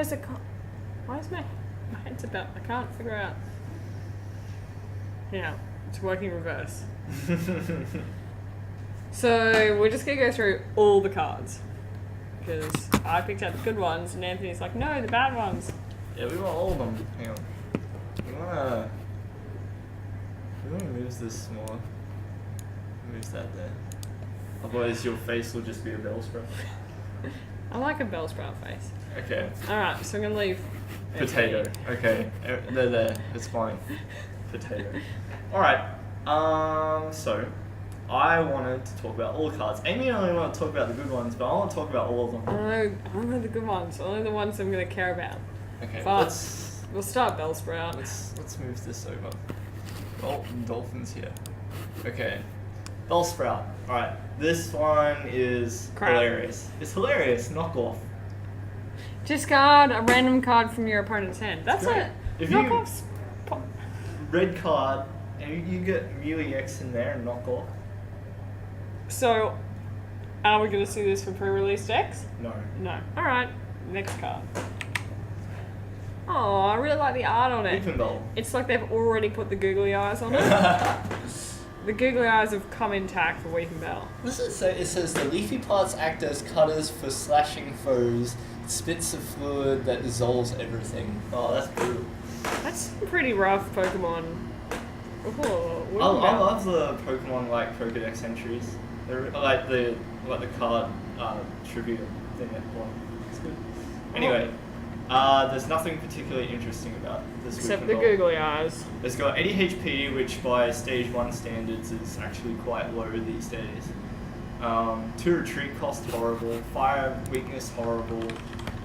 Why is my head's about? I can't figure out. Yeah, it's working reverse. So we're just gonna go through all the cards because I picked out the good ones, and Anthony's like, no, the bad ones. Yeah, we want all of them. Hang on. We wanna move this more. Move that there. Otherwise your face will just be a Bellsprout. I like a Bellsprout face. Okay. Alright, so I'm gonna leave Potato. Okay. They're there. It's fine. Potato. Alright. So I wanted to talk about all the cards. Amy only wanted to talk about the good ones, but I want to talk about all of them. I don't know the good ones, only the ones I'm gonna care about. Okay. But we'll start Bellsprout. Let's move this over. Oh, Dolphin's here. Okay. Bellsprout. Alright. This one is hilarious. It's hilarious. Knock off. Discard a random card from your opponent's hand. That's great. it. If Knockoffs. Red card, and you get Mealy X in there and knock off. So, are we going to see this for pre-release decks? No. No. Alright, next card. Oh, I really like the art on it. Weeping Bell. It's like they've already put the googly eyes on it. The googly eyes have come intact for Weeping Bell. What does it say? It says the leafy parts act as cutters for slashing foes. Spits a fluid that dissolves everything. Oh, that's brutal. That's some pretty rough Pokemon. Oh, I love the Pokemon like Pokedex entries. They're like the card trivia thing at the bottom. It's good. Anyway, there's nothing particularly interesting about this. Except the Weeping Bell. googly eyes. It's got 80 HP, which by stage 1 standards is actually quite low these days. 2 retreat cost horrible, fire weakness horrible,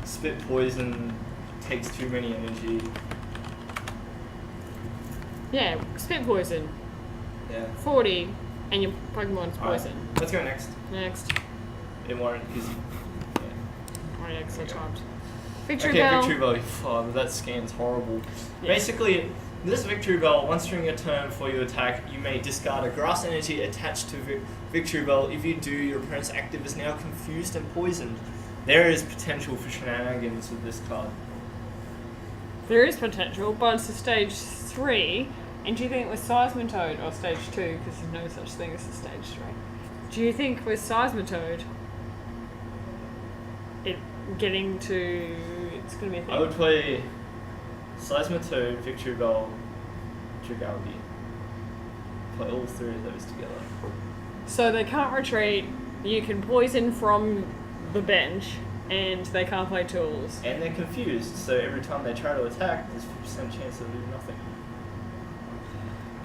spit poison takes too many energy. Yeah, spit poison. Yeah. 40, and your Pokemon's poison. Alright, let's go next. Next. It won't, because Oh yeah, because I Okay. typed. Victory Okay, Bell. Victory Bell. Oh, that scan's horrible. Yeah. Basically, this Victory Bell, once during your turn before you attack, you may discard a grass energy attached to Victory Bell. If you do, your opponent's active is now confused and poisoned. There is potential for shenanigans with this card. There is potential, but it's a stage 3. And do you think with Seismitoad, or stage 2, because there's no such thing as a stage 3. Do you think with Seismitoad, it's going to be a thing? I would play Seismitoad, Victory Bell, Dragalge. Play all 3 of those together. So they can't retreat, you can poison from the bench, and they can't play tools. And they're confused, so every time they try to attack, there's 50% chance they'll do nothing.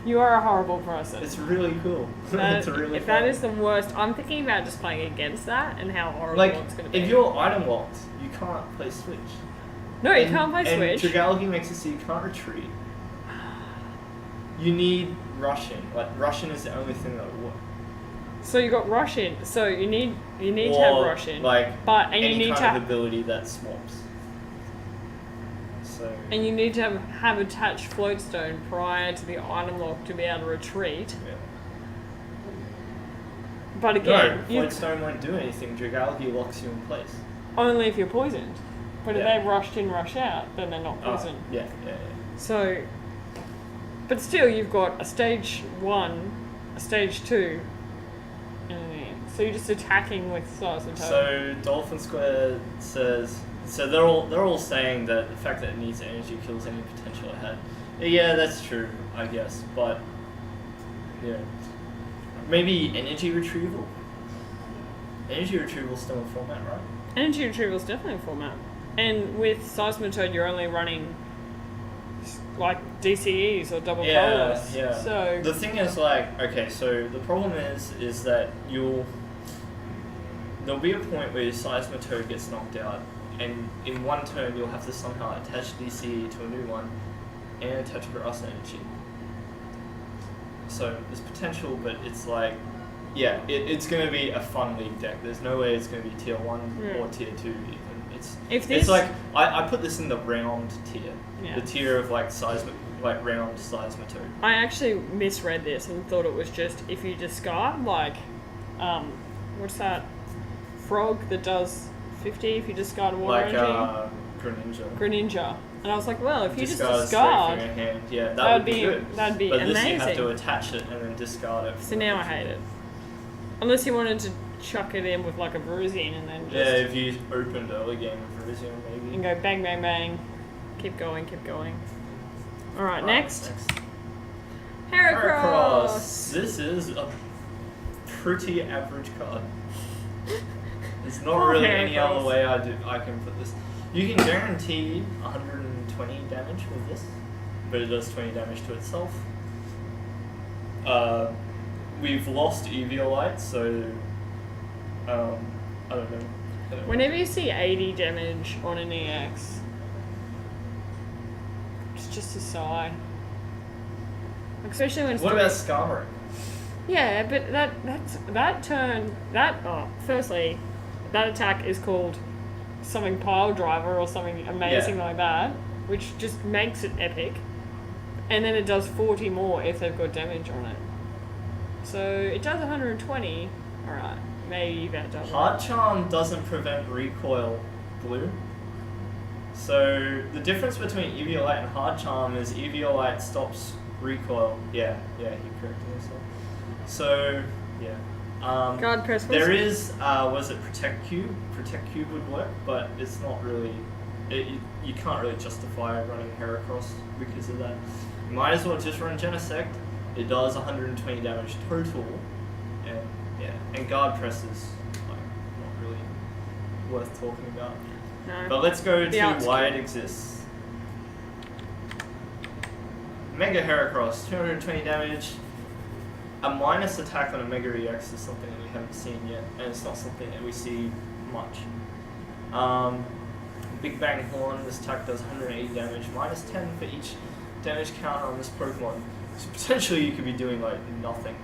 You are a horrible person. It's really cool. It's really if fun. that is the worst, I'm thinking about just playing against that and how horrible Like, it's going to be. if you're item locked, you can't play Switch. No, you can't play And Switch. Dragalge makes it so you can't retreat. You need Russian. Like, Russian is the only thing that would work. So you got Russian. So you need to have Russian. Like, but and any you need kind to of ability that swaps. So. and you need to have attached Floatstone prior to the item lock to be able to retreat. Yeah. But again, No, Floatstone won't do anything. Dragalge locks you in place. only if you're poisoned. But Yeah. if they rushed in, rush out, then they're not poisoned. Yeah. So, but still, you've got a stage 1, a stage 2, and so you're just attacking with Seismitoad. So Dolphin Square says, so they're all saying that the fact that it needs energy kills any potential it had. Yeah, that's true, I guess, but yeah, maybe energy retrieval. Energy retrieval's still in format, right? Energy retrieval is definitely a format. And with Seismitoad, you're only running like DCEs or double colors. Yeah. So The thing is, like, okay, so the problem is that there'll be a point where your Seismitoad gets knocked out, and in one turn you'll have to somehow attach DCE to a new one and attach grass energy. So there's potential, but it's like, yeah, it's going to be a fun league deck. There's no way it's going to be tier 1 or tier 2 even. It's like, I put this in the round tier. Yeah. The tier of like round Seismitoad. I actually misread this and thought it was just if you discard like, what's that frog that does 50 if you discard a water energy? Greninja. And I was like, well, if you just Discard discard, straight from your hand, yeah, that that'd would be good. that'd be But amazing. this you have to attach it and then discard it. So now I hate it. Unless you wanted to chuck it in with like a Bruising and then just Yeah, if you opened early game of Elysium, maybe. and go bang, bang, bang. Keep going, keep going. Alright, next. Heracross! This is a pretty average card. There's not Oh, really any Heracross. other way I can put this. You can guarantee 120 damage with this, but it does 20 damage to itself. We've lost Eviolite, so I don't know. Whenever you see 80 damage on an EX, it's just a sigh. Especially when it's What about Skarmory? Yeah, but firstly, that attack is called something Pile Driver or something amazing Yeah. like that, which just makes it epic. And then it does 40 more if they've got damage on it. So it does 120. Alright, maybe about double. Hard Charm doesn't prevent recoil, Blue. So the difference between Eviolite and Hard Charm is Eviolite stops recoil. Yeah, he corrected himself. So, yeah. Guard press. There is, was it Protect Cube? Protect Cube would work, but it's not really, you can't really justify running Heracross because of that. You might as well just run Genesect. It does 120 damage total, and yeah, and Guard Press is like, not really worth talking about. No. But let's go The to art's why cute. it exists. Mega Heracross, 220 damage. A minus attack on a Mega EX is something that we haven't seen yet, and it's not something that we see much. Big Bang Horn, this attack does 180 damage, minus 10 for each damage counter on this Pokemon. So potentially you could be doing like nothing,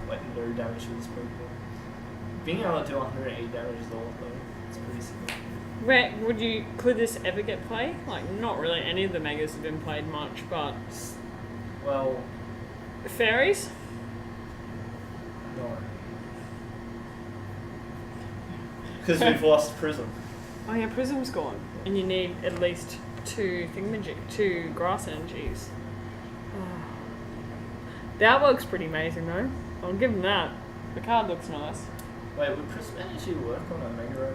like no damage with this Pokemon. Being able to do 180 damage is all though. It's pretty significant. Could this ever get played? Like, not really any of the Megas have been played much, but Well, Fairies? no. Because we've lost Prism. Oh yeah, Prism's gone. And you need at least two Grass Energies. The artwork's pretty amazing though. I'll give them that. The card looks nice. Wait, would Prism Energy work on a Mega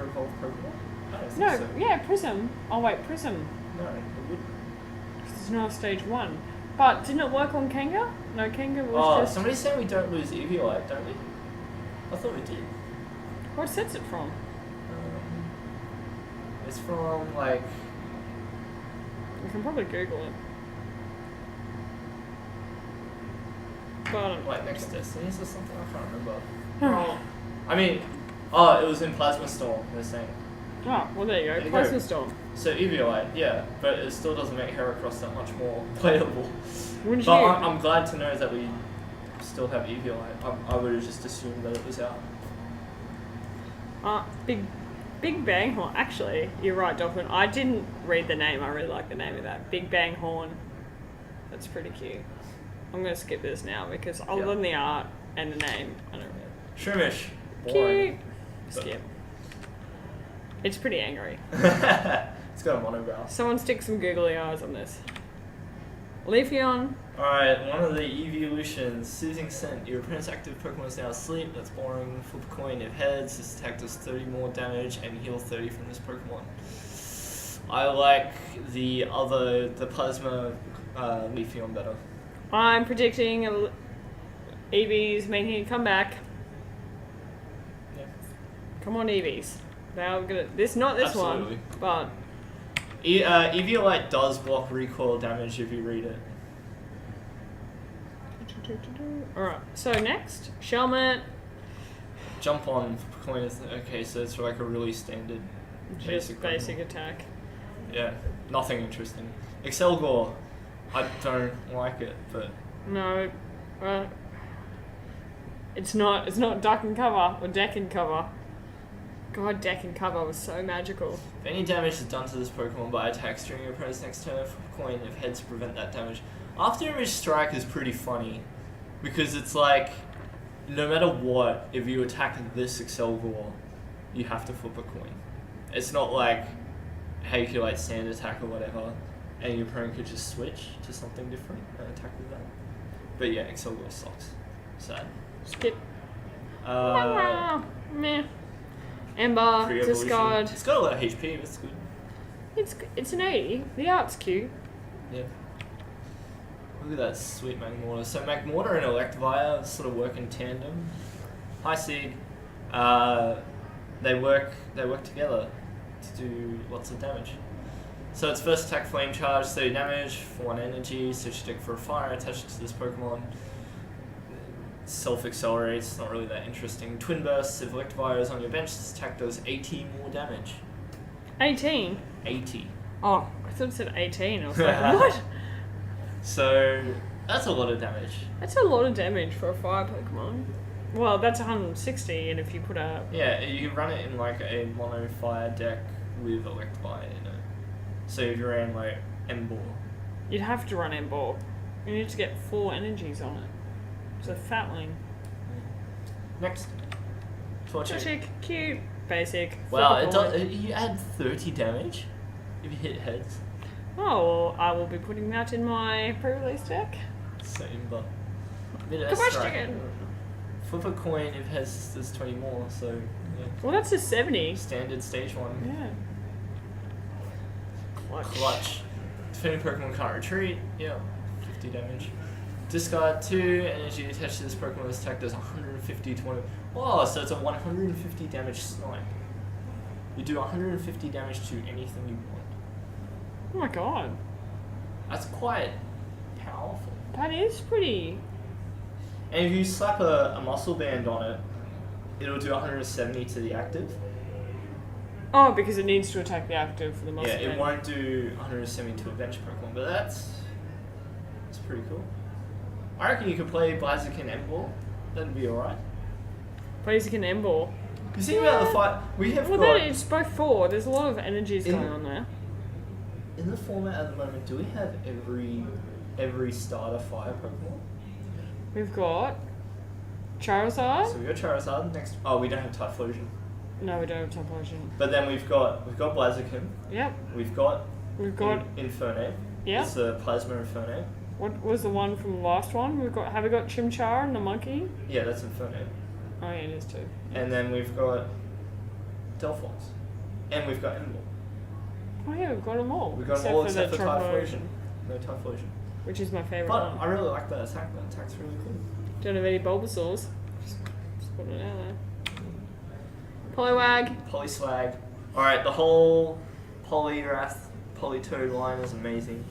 Evolved Pokemon? I don't think No, so. yeah, Prism. Oh wait, Prism. No, it wouldn't. It's not stage 1. But didn't it work on Kanga? No, Kanga was Oh, just... somebody's saying we don't lose Eviolite, don't we? I thought we did. What set's it from? It's from, like... You can probably Google it. But Like, next Destinies or something? I can't remember. Oh. I mean... Oh, it was in Plasma Storm, they're saying. Oh, well there you There go. you Plasma go. Storm. So Eviolite, yeah, but it still doesn't make Heracross that much more playable. Wouldn't But you? I'm glad to know that we still have Eviolite. I would have just assumed that it was out. Big Bang Horn. Actually, you're right, Dolphin. I didn't read the name. I really like the name of that. Big Bang Horn. That's pretty cute. I'm going to skip this now because other than the art and the name, I don't really... Shroomish. Boring. Cute. Skip. It's pretty angry. It's got a monobrow. Someone stick some googly eyes on this. Leafeon. Alright, one of the evolutions, Soothing Scent. Your opponent's active Pokemon is now asleep. That's boring. Flip a coin if heads. This attack does 30 more damage and heal 30 from this Pokemon. I like the Plasma Leafeon better. I'm predicting Eevees making a comeback. Yeah. Come on, Eevees. They're gonna. Not this Absolutely. one, but Eviolite does block recoil damage if you read it. alright. So next, Shelmet. Jump on coin is okay, so it's like a really standard Just basic Pokemon. attack. Yeah, nothing interesting. Excelgor, I don't like it, but No, it's not. It's not duck and cover or deck and cover. God, deck and cover was so magical. if any damage is done to this Pokemon by attacks during your opponent's next turn, flip a coin if heads prevent that damage. After Image Strike is pretty funny, because it's like, no matter what, if you attack this Excelgor, you have to flip a coin. It's not like how you could like sand attack or whatever, and your opponent could just switch to something different and attack with that. But yeah, Excelgor sucks. Sad. Skip. Meh. Ember, Pre-evolution. discard. It's got a lot of HP, but it's good. It's an 80. The art's cute. Yeah. Look at that sweet Magmortar. So Magmortar and Electivire sort of work in tandem. Hi Sig. They work together to do lots of damage. So its first attack, Flame Charge, 30 damage for 1 energy. Switch deck for a fire attached to this Pokemon. Self-accelerates, not really that interesting. Twin Bursts, if Electivire is on your bench, this attack does 80 more damage. 18. 80. Oh, I thought it said 18. I was like, what? So that's a lot of damage. That's a lot of damage for a fire Pokemon. Well, that's 160, and if you put a... Yeah, you can run it in like a mono fire deck with Electivire in it. So if you ran like Emboar. You'd have to run Emboar. You need to get 4 energies on it. It's a fatling. Next. Torchic. Torchic, cute, basic. Wow, flip a coin. you add 30 damage if you hit heads. Oh, well, I will be putting that in my pre-release deck. Same, but a bit Goodbye, strike. chicken. Flip a coin if heads there's 20 more, so yeah. Well, that's a 70. Standard stage 1. Yeah. Clutch. Defending Pokemon can't retreat. Yeah. 50 damage. Discard 2, energy attached to this Pokemon's attack does 150 20. Oh, so it's a 150 damage snipe. You do 150 damage to anything you want. Oh my god. That's quite powerful. That is pretty... And if you slap a muscle band on it, it'll do 170 to the active. Oh, because it needs to attack the active for the muscle Yeah, it band. won't do 170 to a bench Pokemon, but that's pretty cool. I reckon you could play Blaziken Emboar. That'd be alright. Blaziken Emboar. You see about the fight? We have Well, got... then it's both 4. There's a lot of energies In- going on there. In the format at the moment, do we have every starter fire Pokemon? We've got Charizard. So we got Charizard next. Oh, we don't have Typhlosion. No, we don't have Typhlosion. But then we've got Blaziken. Yep. We've got Infernape. Yeah. It's the Plasma Infernape. What was the one from the last one? Have we got Chimchar and the monkey? Yeah, that's Infernape. Oh yeah, it is too. And then we've got Delphox. And we've got Emboar. Oh yeah, we've got them all. We've got them all except for the Typhlosion. No Typhlosion. which is my favourite But one. I really like that attack. That attack's really cool. Don't have any Bulbasaurs. Just putting it out there. Poliwag. Polyswag. Alright, the whole Poliwrath, Politoed line is amazing.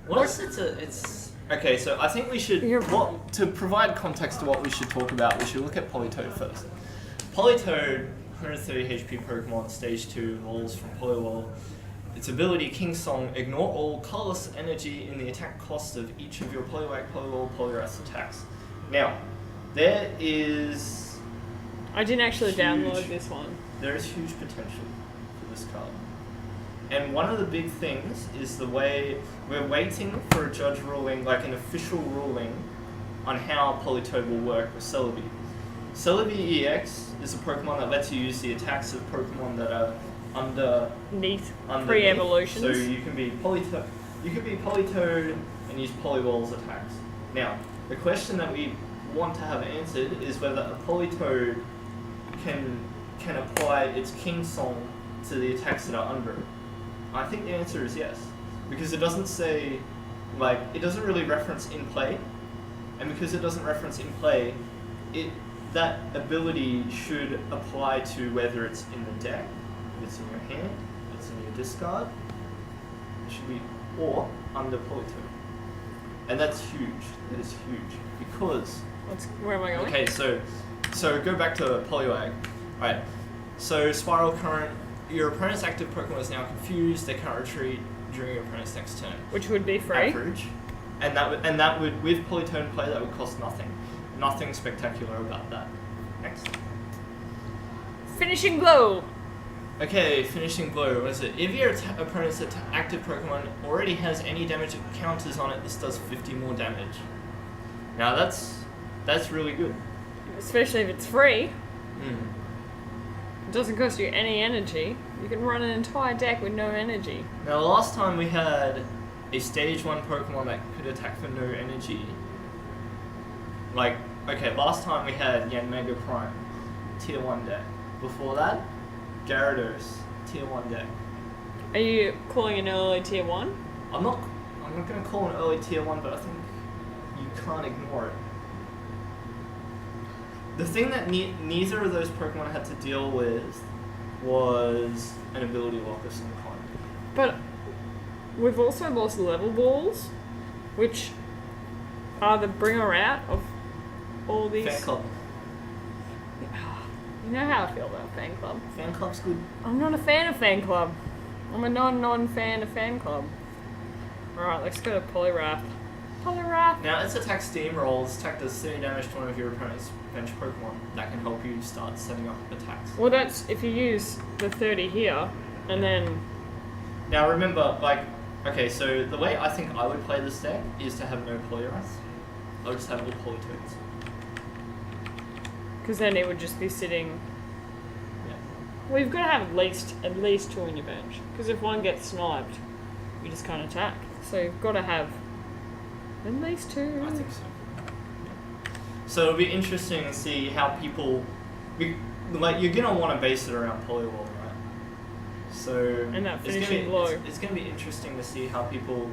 What is it's okay, so I think we should to provide context to what we should talk about, we should look at Politoed first. Politoed, 130 HP Pokemon, stage 2, evolves from Poliwhirl. Its ability, King Song, ignore all colorless energy in the attack cost of each of your Poliwag, Poliwhirl, Poliwrath attacks. Now, there is I didn't actually Huge. download this one. there is huge potential for this card. And one of the big things is the way we're waiting for a judge ruling, like an official ruling, on how Politoed will work with Celebi. Celebi EX is a Pokemon that lets you use the attacks of Pokemon that are Neat. underneath. Pre-evolutions. So you can be Politoed and use Poliwhirl's attacks. Now, the question that we want to have answered is whether a Politoed can apply its King Song to the attacks that are under it. I think the answer is yes, because it doesn't say, like, it doesn't really reference in play, and because it doesn't reference in play, that ability should apply to whether it's in the deck, if it's in your hand, if it's in your discard, it should be, or under Politoed. And that's huge. That is huge because. Where am I going? Okay, so go back to Poliwag. Alright, so Spiral Current, your opponent's active Pokemon is now confused, they can't retreat during your opponent's next turn. Which would be free. Average. And that would, with Politoed in play, that would cost nothing. Nothing spectacular about that. Next. Finishing blow. Okay, Finishing Blow, what is it? If your opponent's active Pokemon already has any damage counters on it, this does 50 more damage. Now that's really good. Especially if it's free. doesn't cost you any energy. You can run an entire deck with no energy. Now, last time we had a stage 1 Pokemon that could attack for no energy. Like, okay, last time we had Yanmega Prime, tier 1 deck. Before that, Gyarados, tier 1 deck. Are you calling an early tier 1? I'm not going to call an early tier 1, but I think you can't ignore it. The thing that neither of those Pokemon had to deal with was an ability lock of some kind. But we've also lost level balls, which are the bringer out of all these. Fan Club. You know how I feel about Fan Club. Fan Club's good. I'm not a fan of Fan Club. I'm a non-fan of Fan Club. Alright, let's go to Poliwrath. Poliwrath! Now, its attack steamrolls. Attack does 30 damage to one of your opponent's bench Pokemon. That can help you start setting up attacks. Well, that's if you use the 30 here, and then... Now, remember, like, okay, so the way I think I would play this deck is to have no Poliwrath. I would just have all Politoads. Because then it would just be sitting... Yeah. Well, you've got to have at least 2 on your bench. Because if one gets sniped, you just can't attack. So you've got to have at least 2. I think so. So it'll be interesting to see how people... Like, you're going to want to base it around Poliwhirl, right? So... And that finishing blow. It's going to be interesting to see how people...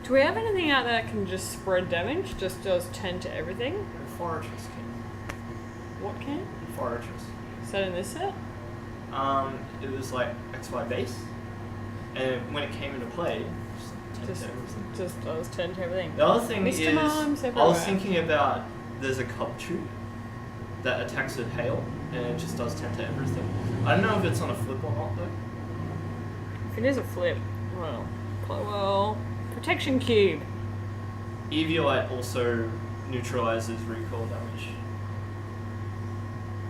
Do we have anything out there that can just spread damage? Just does 10 to everything? Fortress can. What can? Fortress. Is that in this set? It was like XY base. And when it came into play, Just does 10 to everything. the other thing Mr. is, Mime's I everywhere. was thinking about there's a Cubchoo that attacks with hail, and it just does 10 to everything. I don't know if it's on a flip or not though. If it is a flip, well, Protection Cube. Eviolite also neutralizes recoil damage.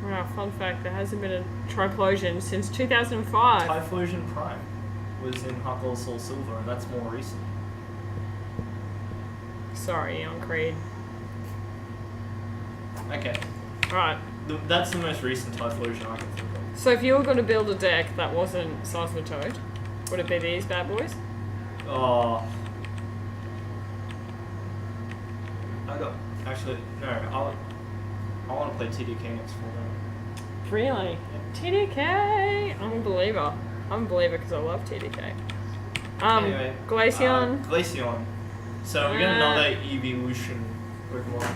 Wow, fun fact, there hasn't been a Triplosion since 2005. Typhlosion Prime was in Heart Gold Soul Silver, and that's more recent. Sorry, Eon Creed. Okay, Alright, that's the most recent Typhlosion I can think of. so if you were going to build a deck that wasn't Seismitoad, would it be these bad boys? Oh. Actually, no, I want to play TDK next for now. Really? TDK! I'm a believer. I'm a believer because I love TDK. Anyway, Glaceon. Glaceon. So we get another evolution Pokemon.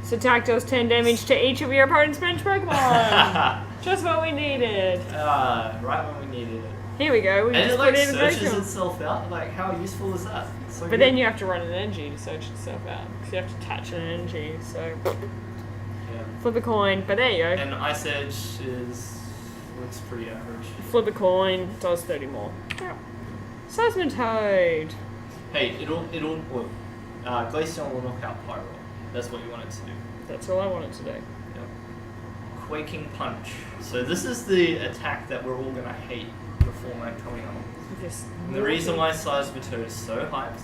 So attack does 10 damage to each of your opponent's bench Pokemon. Just what we needed. Right when we needed it. Here we go. We And just it like put in a searches Glaceon. itself out. Like, how useful is that? It's so But good. then you have to run an energy to search itself out. Because you have to attach an energy. So Yeah. flip a coin. But there you go. And Ice Edge looks pretty average. Flip a coin. Does 30 more. Seismitoad. Hey, look. Glaceon will knock out Pyro. That's what you want it to do. That's all I wanted to do. Yep. Quaking Punch. So this is the attack that we're all gonna hate the format coming up. This And the reason why Seismitoad is so hyped,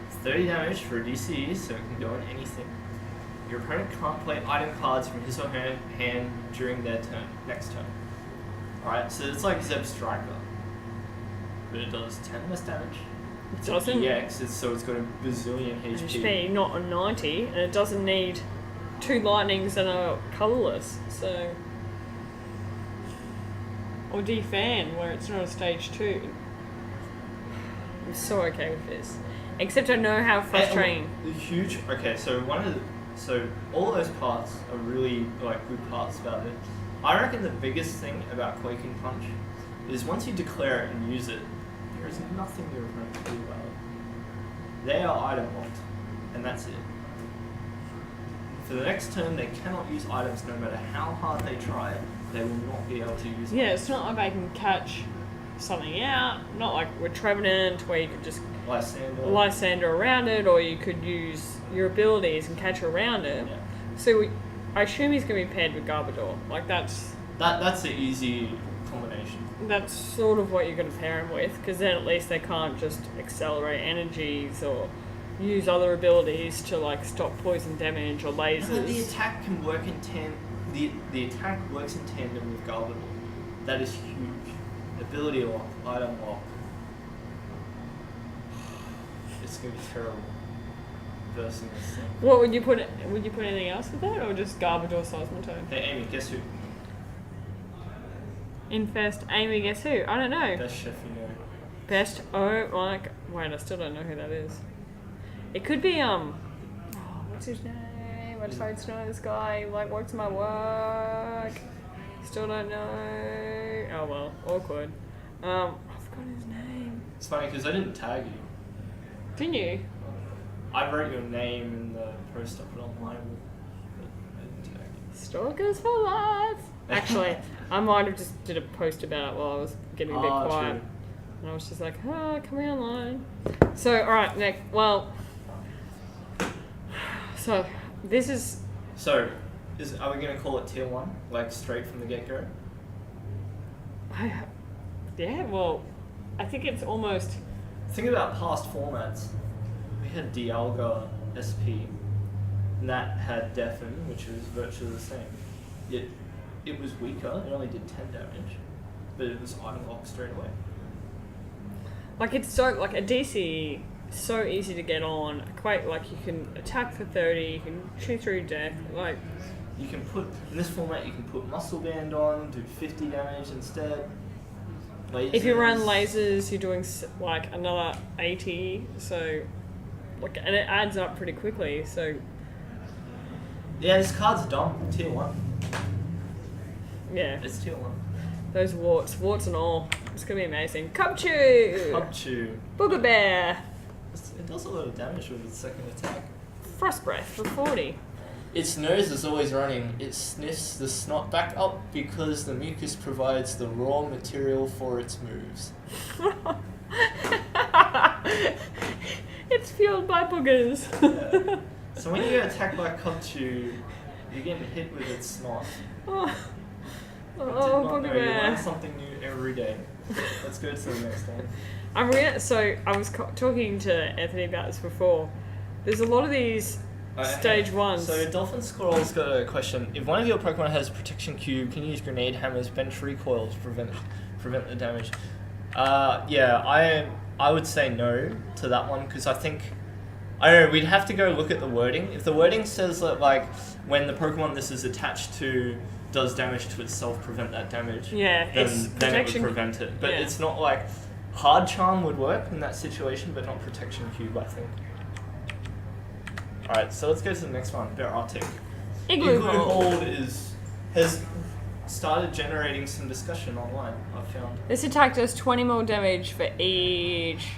it's 30 damage for a DCE, so it can go in anything. Your opponent can't play item cards from his or her hand during their next turn. Alright, so it's like Zeb Striker. But it does 10 less damage. It's doesn't. EX, so it's got a bazillion HP. HP, not a 90, and it doesn't need 2 lightnings and a colourless, so... Or D-Fan, where it's not a stage 2. I'm so okay with this. Except I know how frustrating... The huge... Okay, so so all those parts are really, like, good parts about it. I reckon the biggest thing about Quaking Punch is once you declare it and use it, there is nothing your opponent can do about it. They are item locked, and that's it. For the next turn, they cannot use items no matter how hard they try. They will not be able to use Yeah, items. it's not like I can catch something out, not like with Trevenant, where you could just Lysander around it, or you could use your abilities and catch around it. Yeah. So I assume he's going to be paired with Garbodor. Like that's the easy combination. that's sort of what you're going to pair him with, because then at least they can't just accelerate energies or use other abilities to like stop poison damage or No, the lasers. attack can work in the attack works in tandem with Garbodor. That is huge. Ability lock, item lock. It's gonna be terrible. Versing this thing. What would you put? Would you put anything else with that, or just Garbodor, Seismitoad? Hey Amy, guess who? Infest, Amy, guess who? I don't know. Best chef you know. Best. Oh, like. Wait, I still don't know who that is. It could be oh, what's his name? I tried to know this guy. He, like, works my work. Still don't know. Oh well, awkward. I forgot his name. It's funny because I didn't tag you. Didn't you? I wrote your name in the post I put online, but I didn't tag you. Stalkers for life. Actually, I might have just did a post about it while I was getting a bit quiet. True. And I was just like, come here online. So, alright, Nick, well, so, this is... So, are we going to call it tier 1? Like, straight from the get-go? Yeah, well, I think it's almost... Think about past formats. We had Dialga SP, and that had Deafen, which was virtually the same. Yet, it was weaker, it only did 10 damage, but it was item lock straight away. Like, it's so, like, a DC, so easy to get on. Quite, like, you can attack for 30, you can shoot through death, like... You can put, in this format, you can put Muscle Band on, do 50 damage instead. Lasers. If you run lasers, you're doing, like, another 80, so... Like, and it adds up pretty quickly, so... Yeah, this card's dumb. Tier 1. Yeah. It's tier 1. Those warts and all. It's gonna be amazing. Cubchoo! Cubchoo. Booger Bear! It does a lot of damage with its second attack. Frost Breath for 40. Its nose is always running. It sniffs the snot back up because the mucus provides the raw material for its moves. It's fueled by boogers. Yeah. So when you get attacked by Cubchoo, you're getting hit with its snot. Oh, I did not Booger know. You learn Bear. something new every day. Let's go to the next one. So I was talking to Anthony about this before. There's a lot of these stage ones. So Dolphin Squirrel's got a question. If one of your Pokemon has Protection Cube, can you use Grenade Hammers, Bench Recoil to prevent the damage? Yeah, I would say no to that one because I think... I don't know, we'd have to go look at the wording. If the wording says that, like, when the Pokemon this is attached to does damage to itself, prevent that damage, Yeah, it's then it would protection. prevent it. But Yeah. it's not like... Hard Charm would work in that situation, but not Protection Cube, I think. Alright, so let's go to the next one, Beartic. Igloo Igloo Hold. Hold has started generating some discussion online, I've found. This attack does 20 more damage for each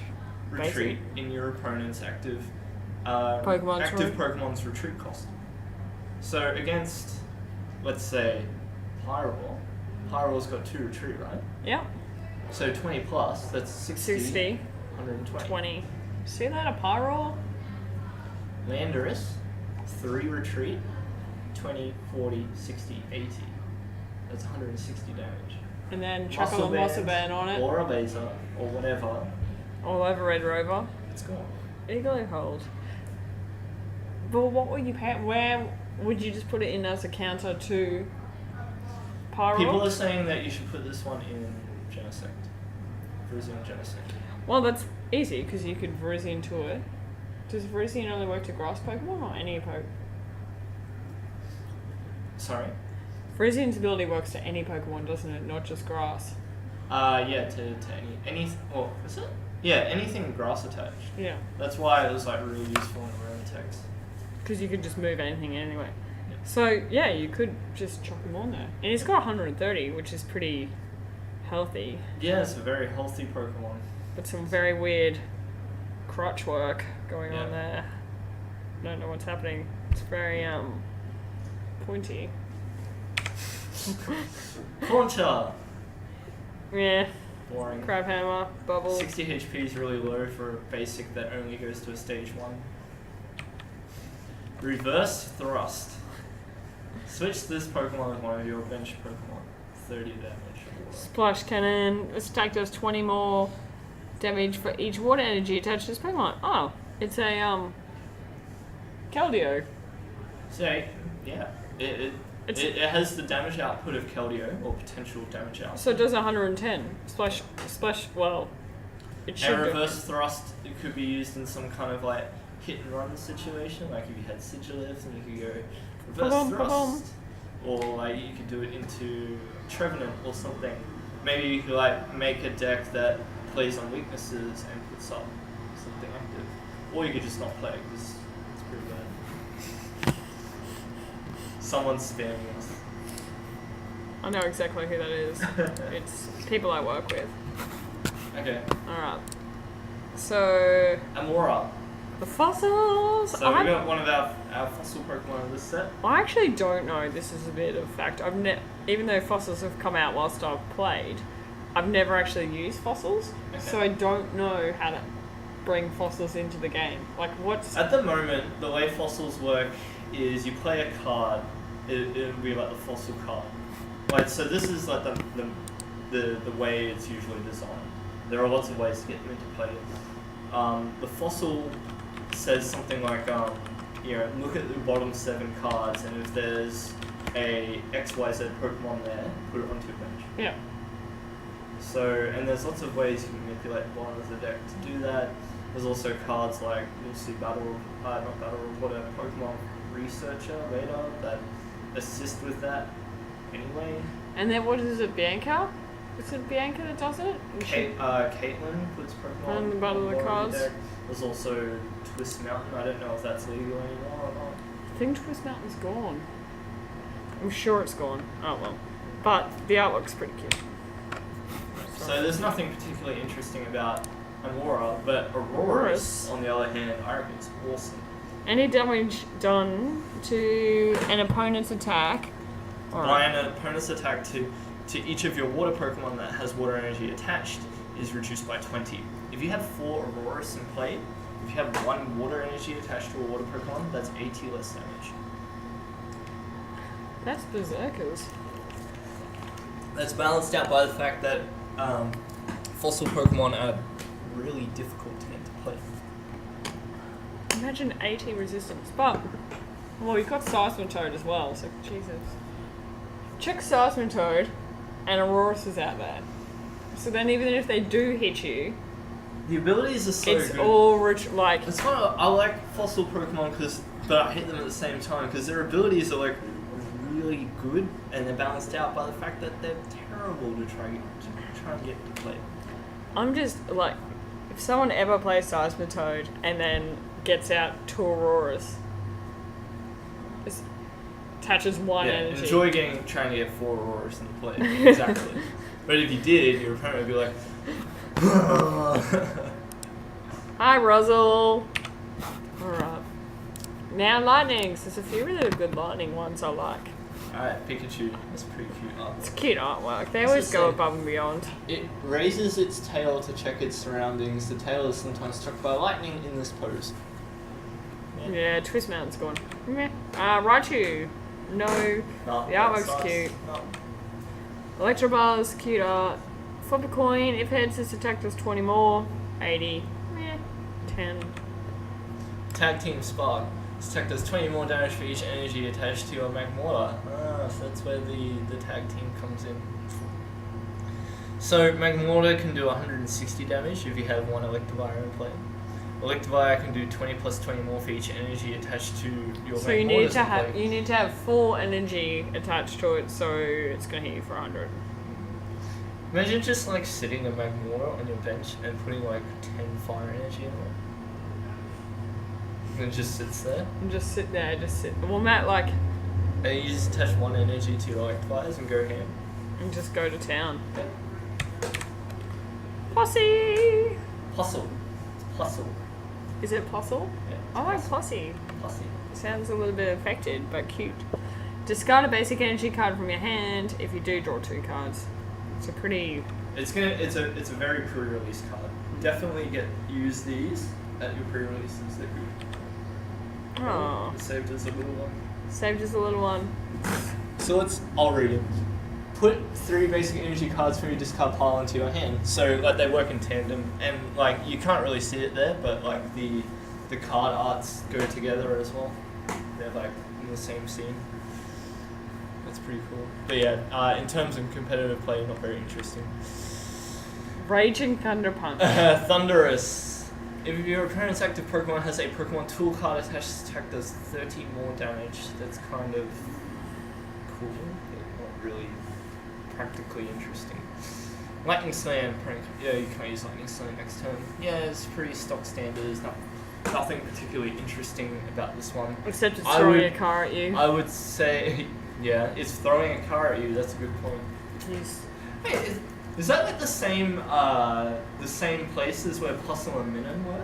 Retreat in your opponent's active Pokemon's retreat cost. So against, let's say, Pyro's got 2 retreat, right? Yeah, So 20 plus, that's 60. 120. 20. See that, a Pyro? Landorus, 3 retreat, 20, 40, 60, 80. That's 160 damage. And then chuck a Muscle Band on it. Or a laser, or whatever. All over Red Rover. It's gone. Igloo Hold. But what would you where would you just put it in as a counter to Pyro? People are saying that you should put this one in Genesect. Virizion Genesect. Well, that's easy because you could Virizion to it. Does Virizion only work to grass Pokemon or any Pokemon? Sorry? Virizian's ability works to any Pokemon, doesn't it? Not just grass. Yeah, to any well, is it? Yeah, anything grass attached. Yeah. That's why it was like really useful in Aerotex. Because you could just move anything anyway. Yeah. So, yeah, you could just chuck him on there. And he's got 130, which is pretty healthy. Yeah, it's a very healthy Pokemon. But some very weird crotch work going on Yeah. there. Don't know what's happening. It's very, pointy. Concha! Yeah. Boring. Crab Hammer, Bubble. 60 HP is really low for a basic that only goes to a stage 1. Reverse Thrust. Switch this Pokemon with one of your bench Pokemon. 30 damage. Splash Cannon. This attack does 20 more damage for each water energy attached to this Pokemon. Oh, it's a, Keldeo. So, yeah. It has the damage output of Keldeo, or potential damage output. So it does 110. Splash, well, it should And do. reverse thrust, it could be used in some kind of like hit and run situation, like if you had Sigilith and you could go reverse Ba-bum, thrust, ba-bum. or like you could do it into Trevenant or something. Maybe you could like make a deck that plays on weaknesses and puts up something active, or you could just not play because it's pretty bad. Someone's spamming us. I know exactly who that is. It's people I work with. Okay, Alright. So, Amora. the fossils. So we got one of our fossil Pokemon in this set. I actually don't know. This is a bit of fact. Even though fossils have come out whilst I've played, I've never actually used fossils, Okay. so I don't know how to bring fossils into the game. Like, what's At the moment, the way fossils work is you play a card. It'll be like the fossil card. Like, so this is like the way it's usually designed. There are lots of ways to get them into play. The fossil says something like, look at the bottom 7 cards, and if there's a XYZ Pokemon there, put it onto your bench. yeah? So, and there's lots of ways you can manipulate the bottom of the deck to do that. There's also cards like, you'll see Pokemon Researcher later that assist with that anyway. And then what is it? Bianca? Is it Bianca that does it? Caitlin puts Pokemon On the bottom of the your cards. deck. There's also Twist Mountain. I don't know if that's legal anymore or not. I think Twist Mountain's gone. I'm sure it's gone. Oh well. But the artwork's pretty cute. So there's nothing particularly interesting about Amora, but Aurorus, on the other hand, I reckon it's awesome. Any damage done to an opponent's attack. By an opponent's attack to each of your water Pokemon that has water energy attached is reduced by 20. If you have 4 Aurorus in play, if you have 1 water energy attached to a water Pokemon, that's 80 less damage. That's berserkers. That's balanced out by the fact that fossil Pokemon are really difficult to get to play. Imagine 80 resistance. But, well, you've got Seismitoad as well, so Jesus. Check Seismitoad, and Aurorus is out there. So then even if they do hit you, The abilities are so it's good. all like... That's why I like fossil Pokemon, but I hate them at the same time because their abilities are like really good and they're balanced out by the fact that they're terrible to try and get to play. I'm just, like, if someone ever plays Seismitoad and then gets out to Aurorus, just attaches 1 Yeah, energy. enjoy trying to get 4 Aurorus in play. Exactly. But if you did, your opponent would be like, Hi, Ruzzle. Alright. Now lightnings. There's a few really good lightning ones I like. Alright, Pikachu. That's pretty cute It's artwork. cute artwork. They It's always the go same. above and beyond. It raises its tail to check its surroundings. The tail is sometimes struck by lightning in this pose. Yeah, Twist Mountain's gone. Meh. Raichu. No. No, The artwork's that's nice. cute. No. Electabuzz, cute art. Flip a coin. If heads, this attack does 20 more. 80. Meh. 10. Tag Team Spark. This attack does 20 more damage for each energy attached to your Magmortar. So that's where the tag team comes in. So Magmortar can do 160 damage if you have 1 Electivire in play. Electivire can do 20 plus 20 more for each energy attached to your So Magmortars you need to have full energy attached to it, so it's gonna hit you for 100. Imagine just like sitting a Magmortar on your bench and putting like 10 fire energy in it. And it just sits there. And just sit there, just sit. Well, Matt, like, And you just attach 1 energy to your Electivires and go ham. and just go to town. Posse. Puzzle. It's puzzle. Is it Possel? Yeah. I like Posse. Puzzle. Sounds a little bit affected, but cute. Discard a basic energy card from your hand if you do draw 2 cards. It's a pretty... It's a very pre-release card. Definitely use these at your pre-releases. They're good. Oh, It's saved as a little one. saved as a little one. So I'll read it. Put 3 basic energy cards from your discard pile into your hand. So like they work in tandem, and like you can't really see it there, but like the card arts go together as well. They're like in the same scene. That's pretty cool. But yeah, in terms of competitive play, not very interesting. Raging Thunder Punch. Thunderous. If your opponent's active Pokemon has a Pokemon tool card attached, this attack does 30 more damage. That's kind of cool, but not really practically interesting. Lightning Slam. Yeah, you can't use Lightning Slam next turn. Yeah, it's pretty stock standard. There's nothing particularly interesting about this one. Except it's throwing a car at you. I would say, yeah, it's throwing a car at you. That's a good point. Yes. Hey, is that like the same places where Puzzle and Minun were?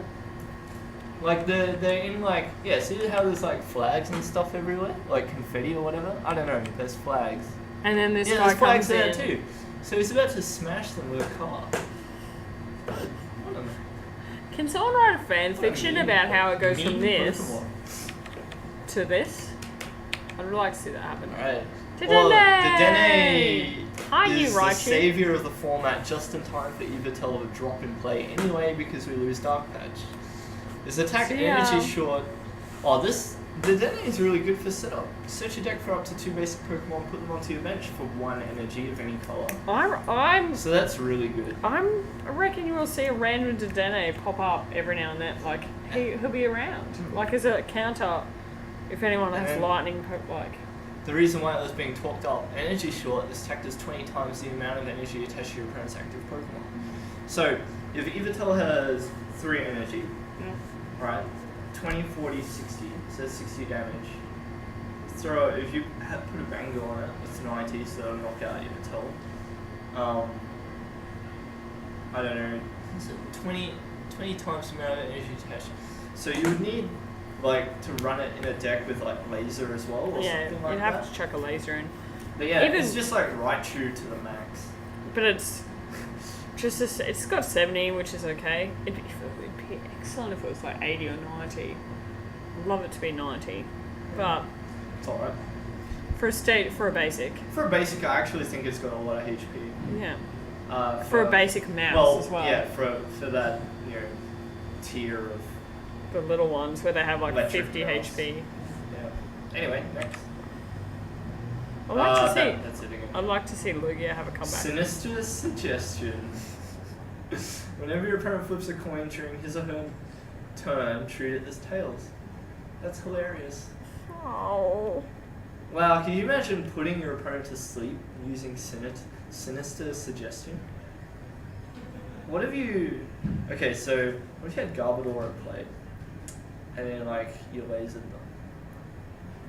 Like they're in like, yeah, see how there's like flags and stuff everywhere? Like confetti or whatever? I don't know, there's flags. And then this Yeah, guy there's flags comes there in. too. So he's about to smash them with a car. Can someone write a fan fiction about how it goes from this to this? I'd like to see that happen. Alright. Dedenne! Well, Dedenne Hi, is you the Raichu. savior of the format just in time for Yveltal to drop in play anyway because we lose Dark Patch. His attack See ya. energy short. Oh, Dedenne is really good for setup. Search your deck for up to 2 basic Pokemon, put them onto your bench for 1 energy of any color. So that's really good. I reckon you will see a random Dedenne pop up every now and then. Like he'll be around, like as a counter. If anyone has And lightning, like the reason why it was being talked up, energy short, this attack does 20 times the amount of energy attached to your opponent's active Pokemon. So if Yveltal has 3 energy, right? 20, 40, 60, so that's 60 damage. If you put a bangle on it, it's 90, so that'll knock out Yveltal. I don't know, 20 times the amount of energy attached. So you would need like to run it in a deck with like laser as well, or something like you'd that. have to chuck a laser in. But yeah, Even- it's just like Raichu to the max. But it's it's got 70, which is okay. It'd be excellent if it was like 80 or 90. I'd love it to be 90, but It's alright. for a basic, For a basic, I actually think it's got a lot of HP. yeah. For a basic mouse as well. Yeah, for that, tier of The little ones where they have like Electric 50 mouse. HP. yeah. Anyway, next. I'd like to see. That's it again. I'd like to see Lugia have a comeback. Sinister Suggestion. Whenever your opponent flips a coin during his or her turn, treat it as tails. That's hilarious. Oh. Wow, can you imagine putting your opponent to sleep using Sinister Suggestion? What if you... Okay, so what if you had Garbodor at play, and then like you lasered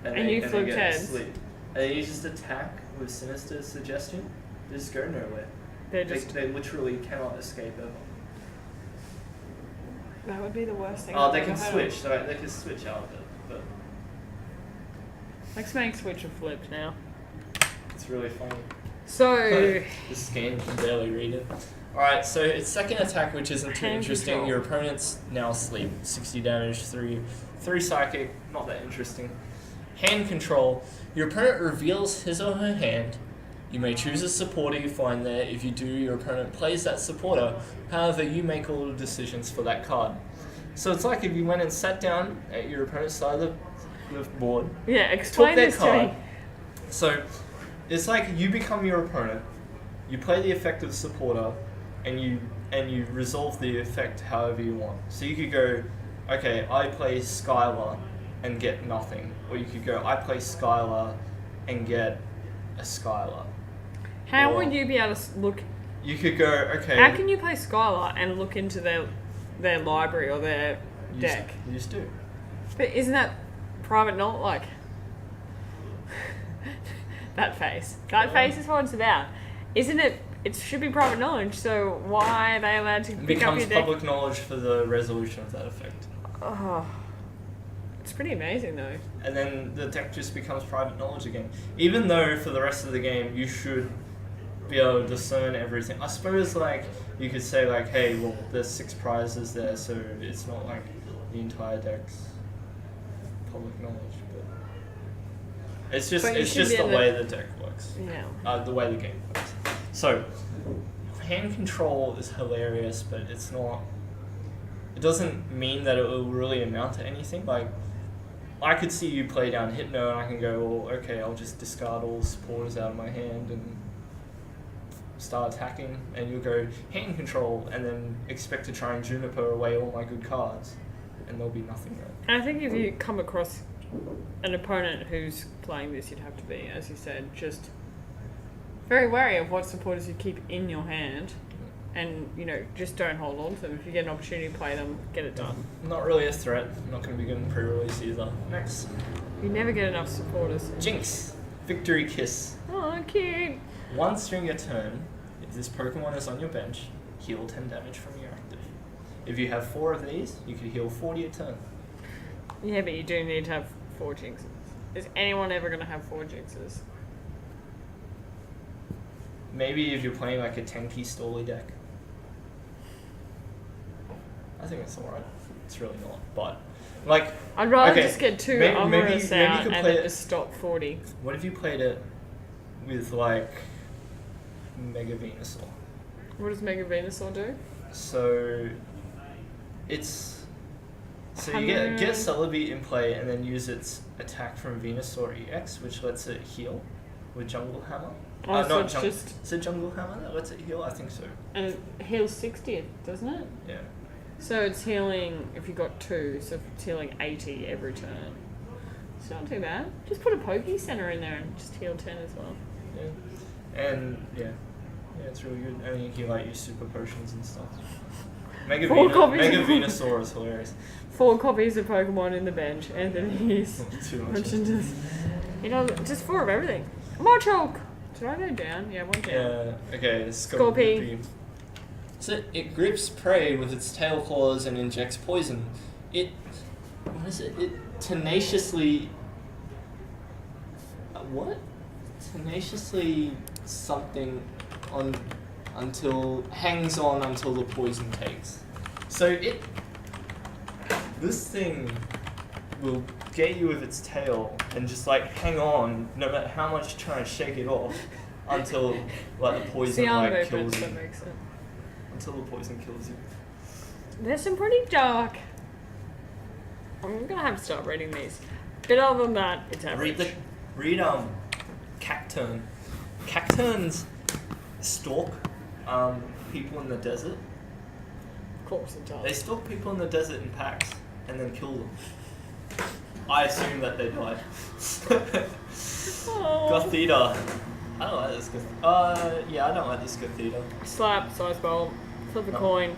them, And you they flipped get heads. asleep, and then you just attack with Sinister Suggestion? They just go nowhere. They literally cannot escape ever. That would be the worst thing. Oh, I've they ever can heard switch. They can switch out of it, but of. Let's make Switch a flip now. it's really funny. So, The scan can barely read it. Alright, so its second attack, which isn't too Hand interesting, control. your opponent's now asleep. 60 damage, 3 psychic, not that interesting. Hand control. Your opponent reveals his or her hand. You may choose a supporter you find there. If you do, your opponent plays that supporter. However, you make all the decisions for that card. So it's like if you went and sat down at your opponent's side of the board, yeah, took explain their this to card. me. So it's like you become your opponent, you play the effect of the supporter, and you resolve the effect however you want. So you could go, okay, I play Skylar and get nothing, or you could go, I play Skylar and get a Skylar. How Or would you be able to look? You could go, okay. How can you play Skylar and look into their library or their deck? You just do. But isn't that private knowledge? Like that face. That face is what it's about. Isn't it? It should be private knowledge. So why are they allowed to It pick becomes up your deck? public knowledge for the resolution of that effect. Oh, it's pretty amazing though. And then the deck just becomes private knowledge again. Even though for the rest of the game you should be able to discern everything. I suppose like you could say like, hey, well there's 6 prizes there, so it's not like the entire deck's public knowledge, but it's just But you it's should just be the able to- way the deck works. Yeah. The way the game works. So hand control is hilarious, but it's not. It doesn't mean that it will really amount to anything. Like I could see you play down Hypno, and I can go, well, okay, I'll just discard all supporters out of my hand and start attacking, and you'll go hand control, and then expect to try and Juniper away all my good cards, and there'll be nothing there. And I think if you come across an opponent who's playing this, you'd have to be, as you said, just very wary of what supporters you keep in your hand, and just don't hold on to them. If you get an opportunity to play them, get it done. Not really a threat. Not going to be getting pre-release either. Next, You never get enough supporters. Jinx, Victory Kiss. Oh, cute. Once during your turn, if this Pokemon is on your bench, heal 10 damage from your active. If you have 4 of these, you could heal 40 a turn. Yeah, but you do need to have 4 Jinxes. Is anyone ever going to have 4 Jinxes? Maybe if you're playing like a tanky Stoli deck. I think it's alright. It's really not, but like I'd rather okay, just get 2 maybe Amorous you out could and play then it- just stop 40. what if you played it with like Mega Venusaur? What does Mega Venusaur do? So it's you get Celebi in play and then use its attack from Venusaur EX, which lets it heal with Jungle Hammer. Oh, so not it's Jungle. just... Is it Jungle Hammer that lets it heal? I think so. And it heals 60, doesn't it? Yeah. So it's healing, if you got 2, so it's healing 80 every turn. It's not too bad. Just put a Poke Center in there and just heal 10 as well. Yeah. And yeah, it's really good. And you can like use super potions and stuff. Mega 4 copies Mega of- Venusaur is hilarious. 4 copies of Pokemon in the bench, and then he's... Too much. just 4 of everything. Machoke! Did I go down? Yeah, 1 down. Yeah. Okay. Scorpy. So it grips prey with its tail claws and injects poison. It tenaciously. What? Tenaciously something hangs on until the poison takes. So this thing will get you with its tail and just like hang on no matter how much you try and shake it off until like the poison like kills you. That makes sense. Until the poison kills you. There's some pretty dark. I'm gonna have to start reading these. But other than that, it's average. Read Cacturn. Cacturns stalk people in the desert. Of course it They does. stalk people in the desert in packs and then kill them. I assume that they died. Oh. Gothita. I don't like this Gothita. Yeah, I don't like this Gothita. Slap, size bolt, flip a No. coin.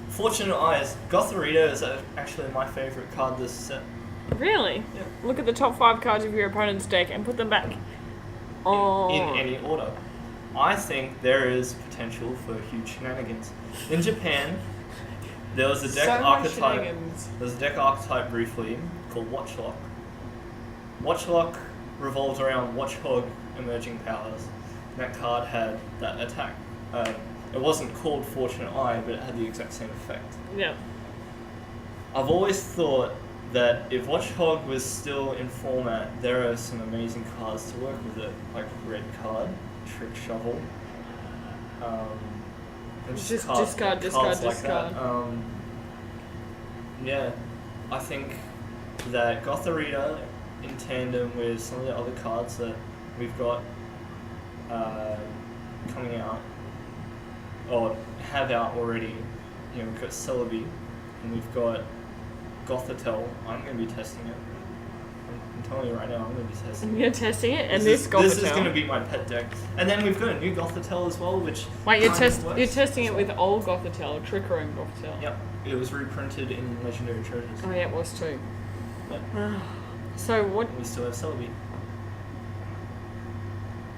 Fortunate Eyes. Gothorita is actually my favourite card this set. Really? Yeah. Look at the top 5 cards of your opponent's deck and put them back. Oh. In any order. I think there is potential for huge shenanigans. In Japan, there was a deck So much archetype. shenanigans. There's a deck archetype briefly called Watchlock. Watchlock revolves around Watchhog emerging powers. That card had that attack. It wasn't called Fortunate Eye, but it had the exact same effect. Yeah. I've always thought that if Watchhog was still in format, there are some amazing cards to work with it, like Red Card, Trick Shovel. And Just cards discard, like discard. that. Yeah, I think that Gothorita, in tandem with some of the other cards that we've got coming out, or have out already, we've got Celebi, and we've got Gothitelle. I'm going to be testing it. I'm telling you right now, I'm going to be testing it. You're testing it, and this This is going to Gothitelle. be my pet deck. And then we've got a new Gothitelle as well, which Wait, you're kind of works. you're testing it with old Gothitelle, Trick Room Gothitelle. Yep, it was reprinted in Legendary Treasures. Oh yeah, it was too. Yep. So what? We still have Celebi.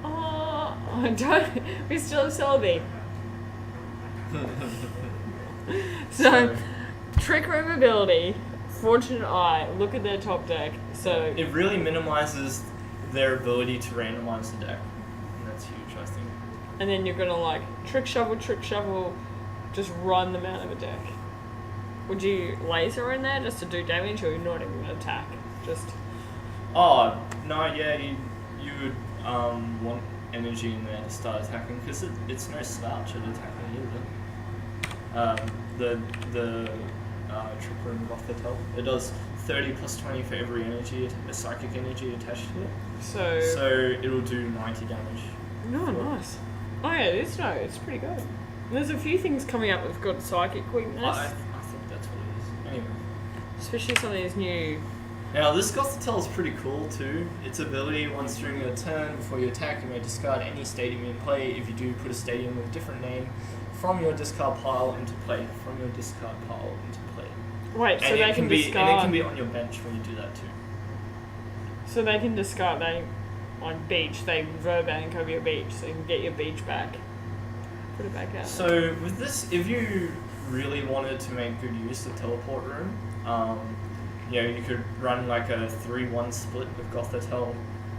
Oh, I don't. We still have Celebi. So, Trick Room ability, Fortunate Eye. Look at their top deck. So It really minimizes their ability to randomize the deck. And that's huge, I think. and then you're gonna like Trick Shovel, just run them out of the deck. Would you laser in there just to do damage, or you're not even gonna attack? Just Oh, no, yeah, you would want energy in there to start attacking, because it's no slouch at attacking either. The Trick Room Gothitelle. It does 30 plus 20 for every energy, psychic energy attached to it. So it'll do 90 damage. No, nice. Oh yeah, it is. No, it's pretty good. There's a few things coming up that've got psychic weakness, I think that's what it is. Anyway. especially some of these new. Now this Gothitelle is pretty cool too. Its ability, once during your turn, before you attack, you may discard any stadium in play. If you do, put a stadium with a different name from your discard pile into play. From your discard pile into play. Wait, so And they it can be, discard. and it can be on your bench when you do that too. So they can discard. They on beach. They verbank over your beach, so you can get your beach back. Put it back out. So with this, if you really wanted to make good use of Teleport Room, you could run like a 3-1 split with Gothitelle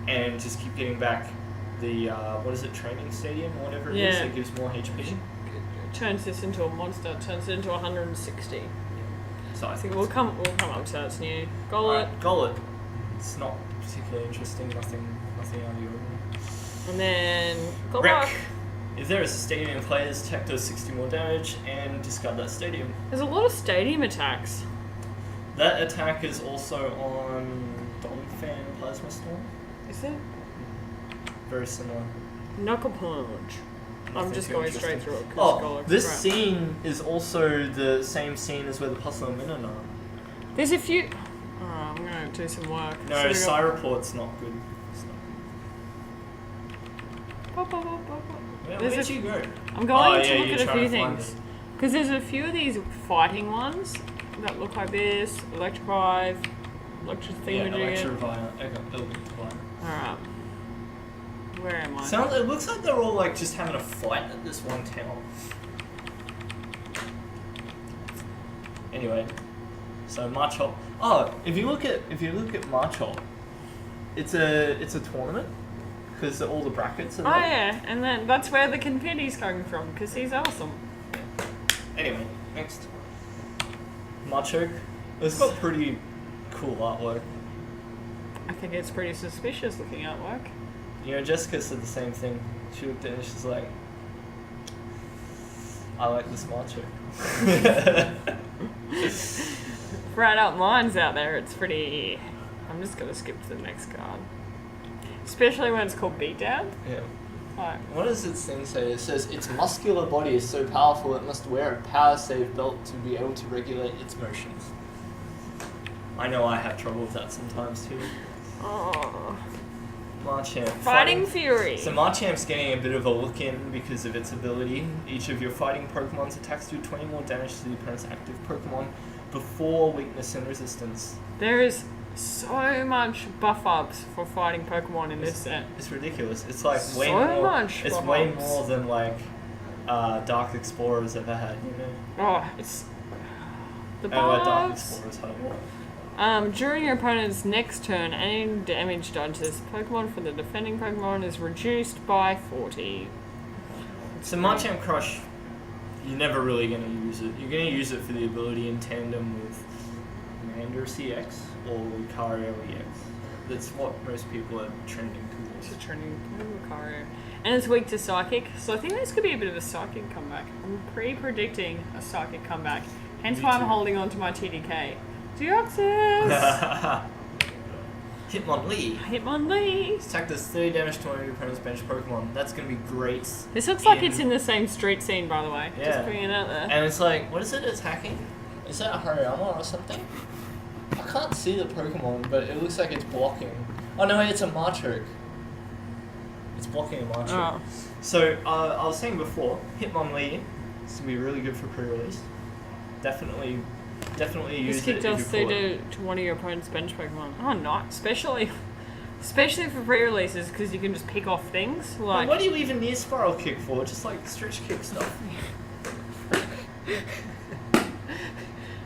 and just keep getting back the, training stadium or whatever it is Yeah. that gives more HP. Turns this into a monster. Turns it into 160. So I I think think we'll come up to it's new. Gollet. Gollet. It's not particularly interesting, nothing out of the ordinary. And then Wreck. Golbat. If there is a stadium in play, this attack does 60 more damage and discard that stadium. There's a lot of stadium attacks. That attack is also on Donphan Plasma Storm. Is it? Very similar. Knuckle Punch. I'm Nothing just too going straight interesting. through it. 'Cause Oh, Gollet's this crap. scene is also the same scene as where the Puzzler Minon are. There's a few. Oh, I'm gonna do some work. No, So we got- Cyreport's not good. It's not Pop, pop, pop, pop, pop. good. There's Where'd a- you go? I'm going Oh, to yeah, look you're at a trying few to find things. Because there's a few of these fighting ones that look like this. Electrify, Electric Yeah, Thingamajig. Electivire. Alright. Where am I? It looks like they're all like just having a fight at this one town. Anyway, so Marchop. Oh, if you look at Marchop, it's a tournament because all the brackets are Oh there. yeah, and then that's where the confetti's coming from, because he's awesome. Anyway, next. Machoke. It's got pretty cool artwork. I think it's pretty suspicious looking artwork. You know, Jessica said the same thing. She looked at it and she's like, I like this Machoke. Right up lines out there, it's pretty. I'm just gonna skip to the next card. Especially when it's called Beatdown. Yeah. Like, What does its thing say? It says its muscular body is so powerful it must wear a power save belt to be able to regulate its motions. I know I have trouble with that sometimes too. oh. Marchamp. Fighting Fury. So Marchamp's getting a bit of a look in because of its ability. Each of your fighting Pokemon's attacks do 20 more damage to the opponent's active Pokemon before weakness and resistance. There is so much buff ups for fighting Pokemon in this set. It's ridiculous. It's like way So more. much It's buff way ups. more than like Dark Explorers ever had. You know. Oh, it's the Dark buffs. Explorers had a lot. During your opponent's next turn, any damage done to this Pokemon for the defending Pokemon is reduced by 40. So Marcham Crush, you're never really going to use it. You're going to use it for the ability in tandem with Commander CX or Lucario EX. That's what most people are trending It's towards. a trending Lucario. And it's weak to Psychic, so I think this could be a bit of a Psychic comeback. I'm pre-predicting a Psychic comeback, hence Me why I'm too. holding on to my TDK. Deoxys! Hitmonlee. Hitmonlee! This attack does 30 damage to one of your opponent's bench Pokemon. That's going to be great. This looks like it's in the same street scene, by the way. Yeah. Just putting it out there. And it's like, what is it attacking? Is that a Hariyama or something? I can't see the Pokemon, but it looks like it's blocking. Oh no, wait, it's a Machoke. It's blocking a Marcham. Oh. So, I was saying before, Hitmonlee is going to be really good for pre-release. Definitely use This it kick if does you 3 pull it. to one of your opponent's bench Pokemon. Oh, not especially for pre-releases, because you can just pick off things. Well, Like, what do you even need Spiral Kick for? Just like stretch kick stuff.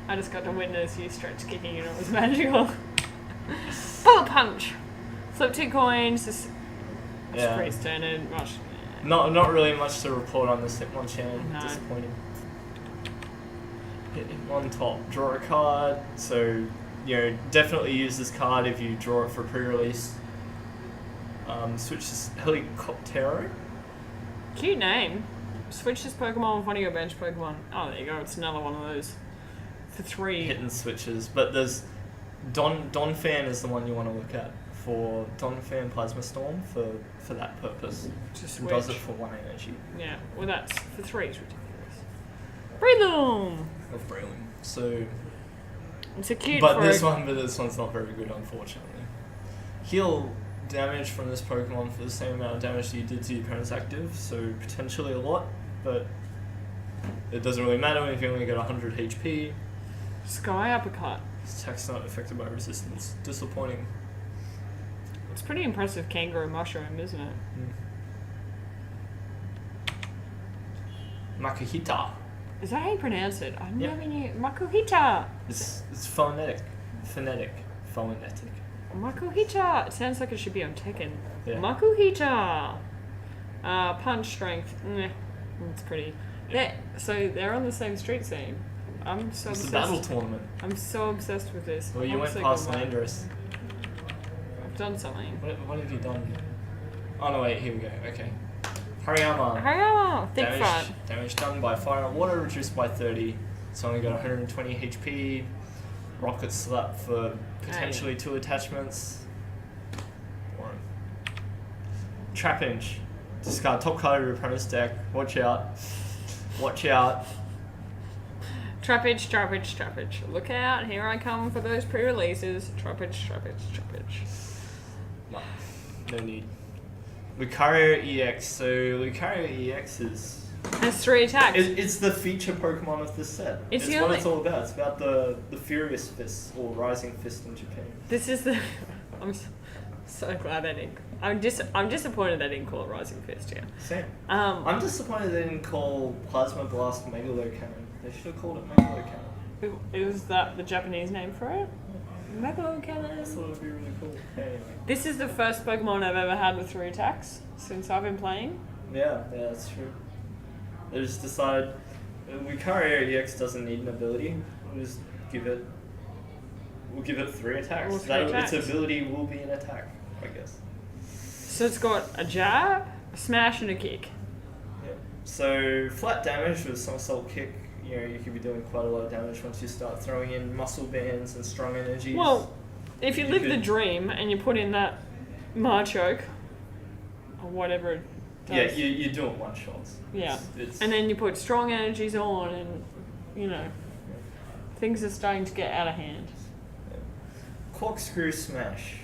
I just got to witness you stretch kicking and it was magical. Bullet Punch! Flip 2 coins, just Yeah. pretty standard. Much. Not really much to report on this Hitmonchan. No. Disappointing. Hit on top, draw a card. So, definitely use this card if you draw it for pre-release. Switch this Helicoptero. Cute name. Switch this Pokemon with one of your bench Pokemon. Oh, there you go. It's another one of those For 3. hit and switches, but there's Donphan is the one you want to look at for Donphan Plasma Storm for that purpose. To It does it switch. for 1 energy Yeah, well that's for 3 is ridiculous. Breloom! of Breloom. So, It's a cute but for this one's not very good, unfortunately. Heal damage from this Pokemon for the same amount of damage that you did to your opponent's active, so potentially a lot, but it doesn't really matter if you only get 100 HP. Sky Uppercut. This attack's not affected by resistance. Disappointing. It's pretty impressive kangaroo mushroom, isn't it? Makuhita. Is that how you pronounce it? I Yep. never knew. Makuhita! It's phonetic. Phonetic. Makuhita! It sounds like it should be on Tekken. Yeah. Makuhita! Punch strength. It's pretty. Yeah. They're on the same street scene. I'm so It's a obsessed. battle tournament. I'm so obsessed with this. Well, you I'm went so past good. Landorus. I've done something. What have you done? Oh no, wait, here we go. Okay. Hariyama. Hariyama! Thick fat. Damage done by fire and water reduced by 30. It's only got 120 HP. Rocket Slap for potentially 2 attachments. Boring. Trapinch. Discard top card of your opponent's deck. Watch out. Watch out. Trappage. Look out, here I come for those pre-releases. Trappage. No need. Lucario EX. So Lucario EX is Has 3 attacks. it's the feature Pokemon of this set. It's It's the what only- it's all about. It's about the Furious Fist or Rising Fist in Japan. This is the. I'm so glad they didn't. I'm disappointed they didn't call it Rising Fist. Yeah. Same. Um. I'm disappointed they didn't call Plasma Blast Megalo Cannon. They should have called it Megalo Cannon. Is that the Japanese name for it? Megalo I Cannon. thought it would be really cool. Anyway. This is the first Pokemon I've ever had with 3 attacks since I've been playing. Yeah, that's true. They just decided Lucario EX doesn't need an ability. We'll just give it. We'll give it 3 attacks. Or 3 attacks. Its ability will be an attack, I guess. So it's got a jab, a smash, and a kick. Yeah. So flat damage with somersault kick. You know, you could be doing quite a lot of damage once you start throwing in muscle bands and strong energies. Well, if you You live the could- dream and you put in that Machoke, or whatever it does. yeah, you do it one shots. Yeah. It's And then you put strong energies on, and you know, things are starting to get out of hand. Corkscrew Smash.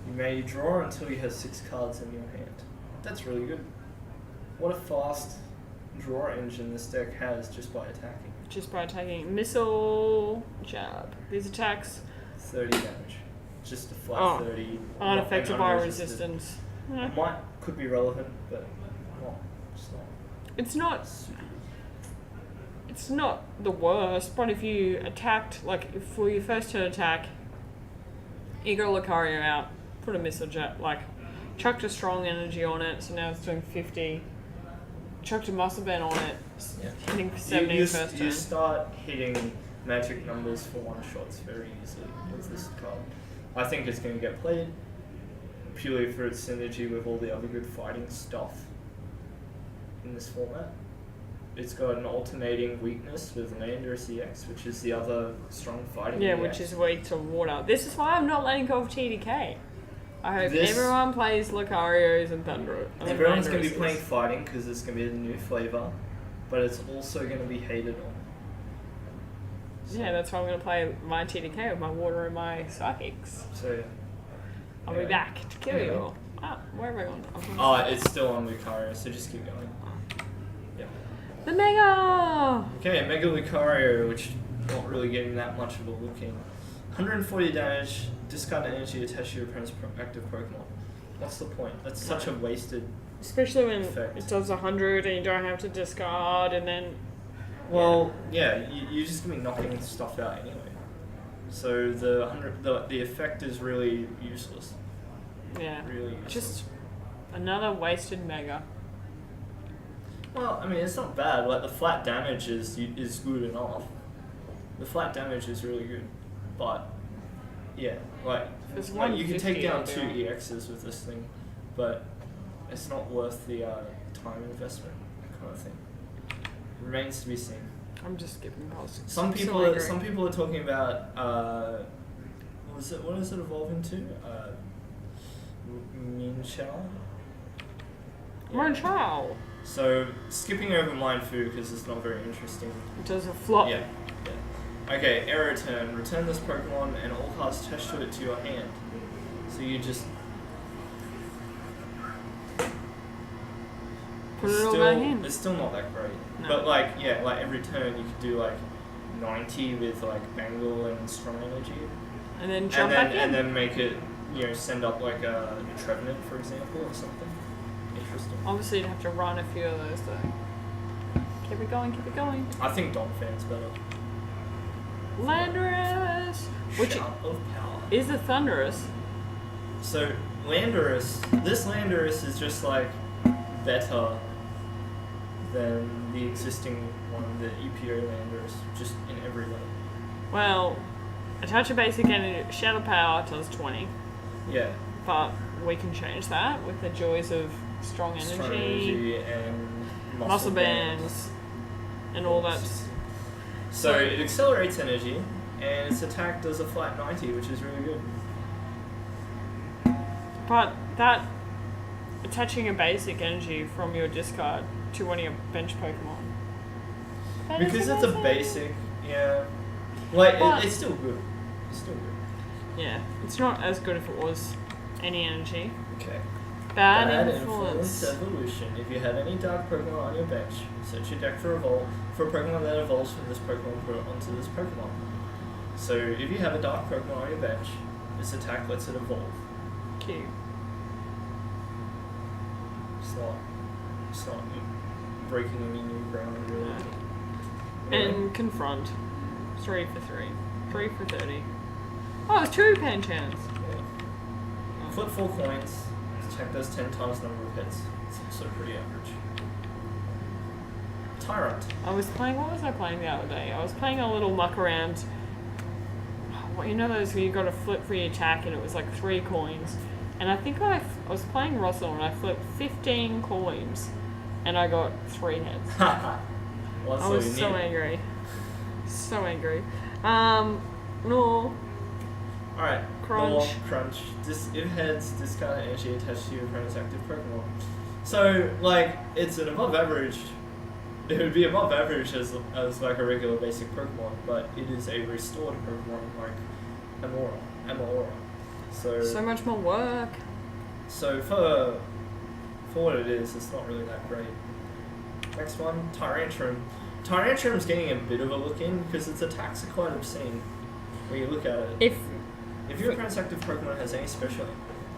You may draw until you have 6 cards in your hand. That's really good. What a fast draw engine this deck has just by attacking. Just by taking missile, jab. These attacks 30 damage. Just a flat Oh, 30. aren't not- affected and by unresisted. resistance. Could be relevant, but not. It's not It's not. super good. It's not the worst, but if you attacked, like, if for your first turn attack, you got a Lucario out, put a missile jet, like, chucked a strong energy on it, so now it's doing 50. Chucked a muscle band on it, Yeah. hitting for 70 first you turn. start hitting magic numbers for one shots very easily with this card. I think it's going to get played purely for its synergy with all the other good fighting stuff in this format. It's got an alternating weakness with Landorus EX, which is the other strong fighting Yeah, EX. which is weak to water. This is why I'm not letting go of TDK. I hope This- everyone plays Lucarios and Thunder. Everyone's going to be playing fighting because it's going to be the new flavor, but it's also going to be hated on. So- Yeah, that's why I'm going to play my TDK with my water and my psychics. So yeah. I'll be Anyway. back to kill you Anyway. all. Ah, where have I gone? Oh, it's still on Lucario, so just keep going. Yep. The Mega! Okay, Mega Lucario, which not really getting that much of a look in. 140 damage, discard energy attached to your opponent's active Pokemon. What's the point? That's such a wasted. Especially when Effect. it does 100 and you don't have to discard and then... Well, yeah, you're just gonna be knocking stuff out anyway. So the effect is really useless. Yeah. Really useless. Just another wasted Mega. Well, I mean, it's not bad. Like the flat damage is good enough. The flat damage is really good, but yeah, like It's you can take 150 down out 2 there. EXs with this thing, but it's not worth the time investment, kind of thing. Remains to be seen. I'm just skipping past. Some I'm so people angry. are talking about what is it evolving to? Minchao. Monchao. So skipping over Mindfu because it's not very interesting. It does a flop. Yeah. Okay, error return. Return this Pokemon and all cards attached to it to your hand. So you just Put it all back in. It's still not that great. No. But like every turn you could do like 90 with like Bangle and Strong Energy. And then jump back in. And then make it, send up like a Trevenant, for example, or something. Interesting. Obviously, you'd have to run a few of those though. Keep it going, keep it going. I think Donphan's better. Landorus! Which Shout of power. is a Thunderous. So this Landorus is just like better than the existing one, the EPO Landorus, just in every way. Well, attach a basic energy. Shadow Power does 20. Yeah. But we can change that with the joys of strong energy, Strong energy and muscle bands, and all that. So it accelerates energy, and its attack does a flat 90, which is really good. But that attaching a basic energy from your discard to one of your bench Pokemon. that is Because it's a amazing. basic, yeah. Like, But- it's still good. It's still good. Yeah, it's not as good if it was any energy. Okay. Bad influence. Evolution. If you have any dark Pokemon on your bench, search your deck for a Pokemon that evolves from this Pokemon, put it onto this Pokemon. So if you have a dark Pokemon on your bench, this attack lets it evolve. Cute. It's not breaking any new ground really. Yeah. And confront. 3 for 3. 3 for 30. Oh, it's 2 Panchans. Yeah. Flip 4 coins. This attack does 10 times the number of hits. It's also pretty average. Tyrant. What was I playing the other day? I was playing a little muck around. Well, you know those where you got to flip for your attack and it was like 3 coins. And I think I was playing Russell and I flipped 15 coins and I got 3 hits. Well, that's I all was you so need. angry. So angry. No. Alright. Crunch. Crunch. It has discard energy attached to your opponent's active Pokemon. So, like, it's an above average. It would be above average as like a regular basic Pokemon, but it is a restored Pokemon like Amora. So much more work. So for what it is, it's not really that great. Next one, Tyrantrum. Tyrantrum's getting a bit of a look in because its attacks are quite obscene when you look at it. If your opponent's active Pokemon has any special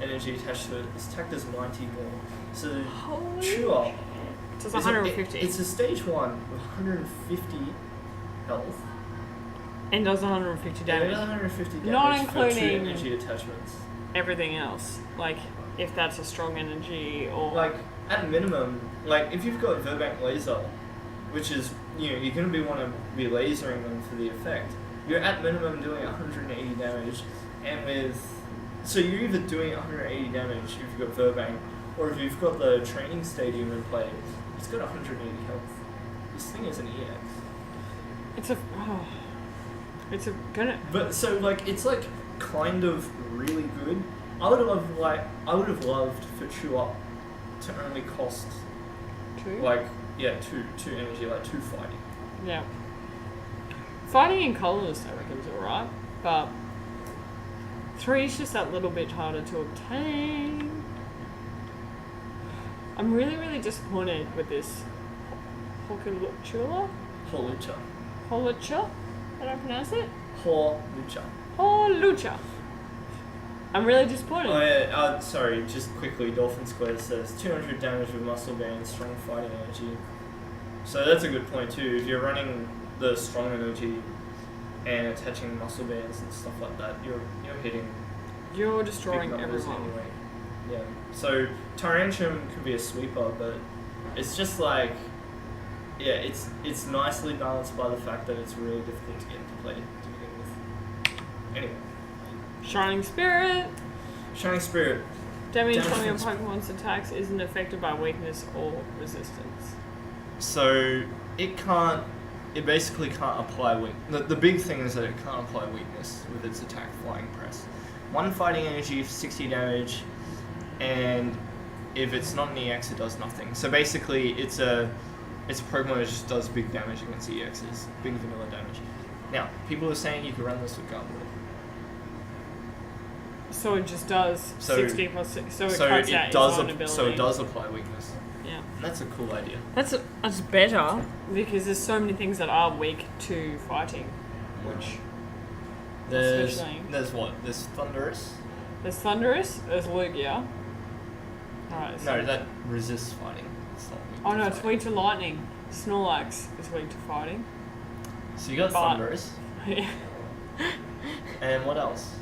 energy attached to it, its attack does 90 more. So Holy chew up. It does 150. It's a stage 1 with 150 health. And does 150 And damage. 150 damage Not for 2 including- energy attachments. Everything else. Like, if that's a strong energy or... Like, at minimum, like, if you've got Verbank Laser, which is, you're going to want to be lasering them for the effect, you're at minimum doing 180 damage, and so you're either doing 180 damage if you've got Verbank, or if you've got the training stadium in play, it's got 180 health. This thing is an EX. It's a gonna... But, so, like, it's, like, kind of really good. I would have loved for Chew Up to only cost, 2? like, two energy, like 2 fighting. Yeah. Fighting in colours, I reckon, is alright, but 3 is just that little bit harder to obtain. I'm really, really disappointed with this Holucha? Holucha. Holucha? How do I pronounce it? Holucha. Holucha. I'm really disappointed. Oh yeah, sorry, just quickly, Dolphin Square says 200 damage with Muscle Band, strong fighting energy. So that's a good point too. If you're running the strong energy and attaching muscle bands and stuff like that, you're hitting You're big destroying numbers everyone. anyway. Yeah. So Tyrantrum could be a sweeper, but it's just like, yeah, it's nicely balanced by the fact that it's really difficult to get into play to begin with. Anyway. Shining Spirit. Shining Spirit. Damage Damage from your from Pokemon's attacks isn't affected by weakness or resistance. So it can't it basically can't apply weak. The big thing is that it can't apply weakness with its attack flying press. 1 fighting energy for 60 damage, and if it's not an EX, it does nothing. So basically, it's a Pokemon that just does big damage against EXs, big vanilla damage. Now, people are saying you can run this with Gardevoir. So it just does 60 plus 6. So it cuts out its vulnerability. So it does apply weakness. Yeah. That's a cool idea. That's better because there's so many things that are weak to fighting, which There's especially- what? There's Thundurus. there's Thundurus, there's Lugia. Alright. No, that resists fighting. It's not weak Oh to no, it's fighting. weak to lightning. Snorlax is weak to fighting. So you got But- Thundurus. Yeah. And what else?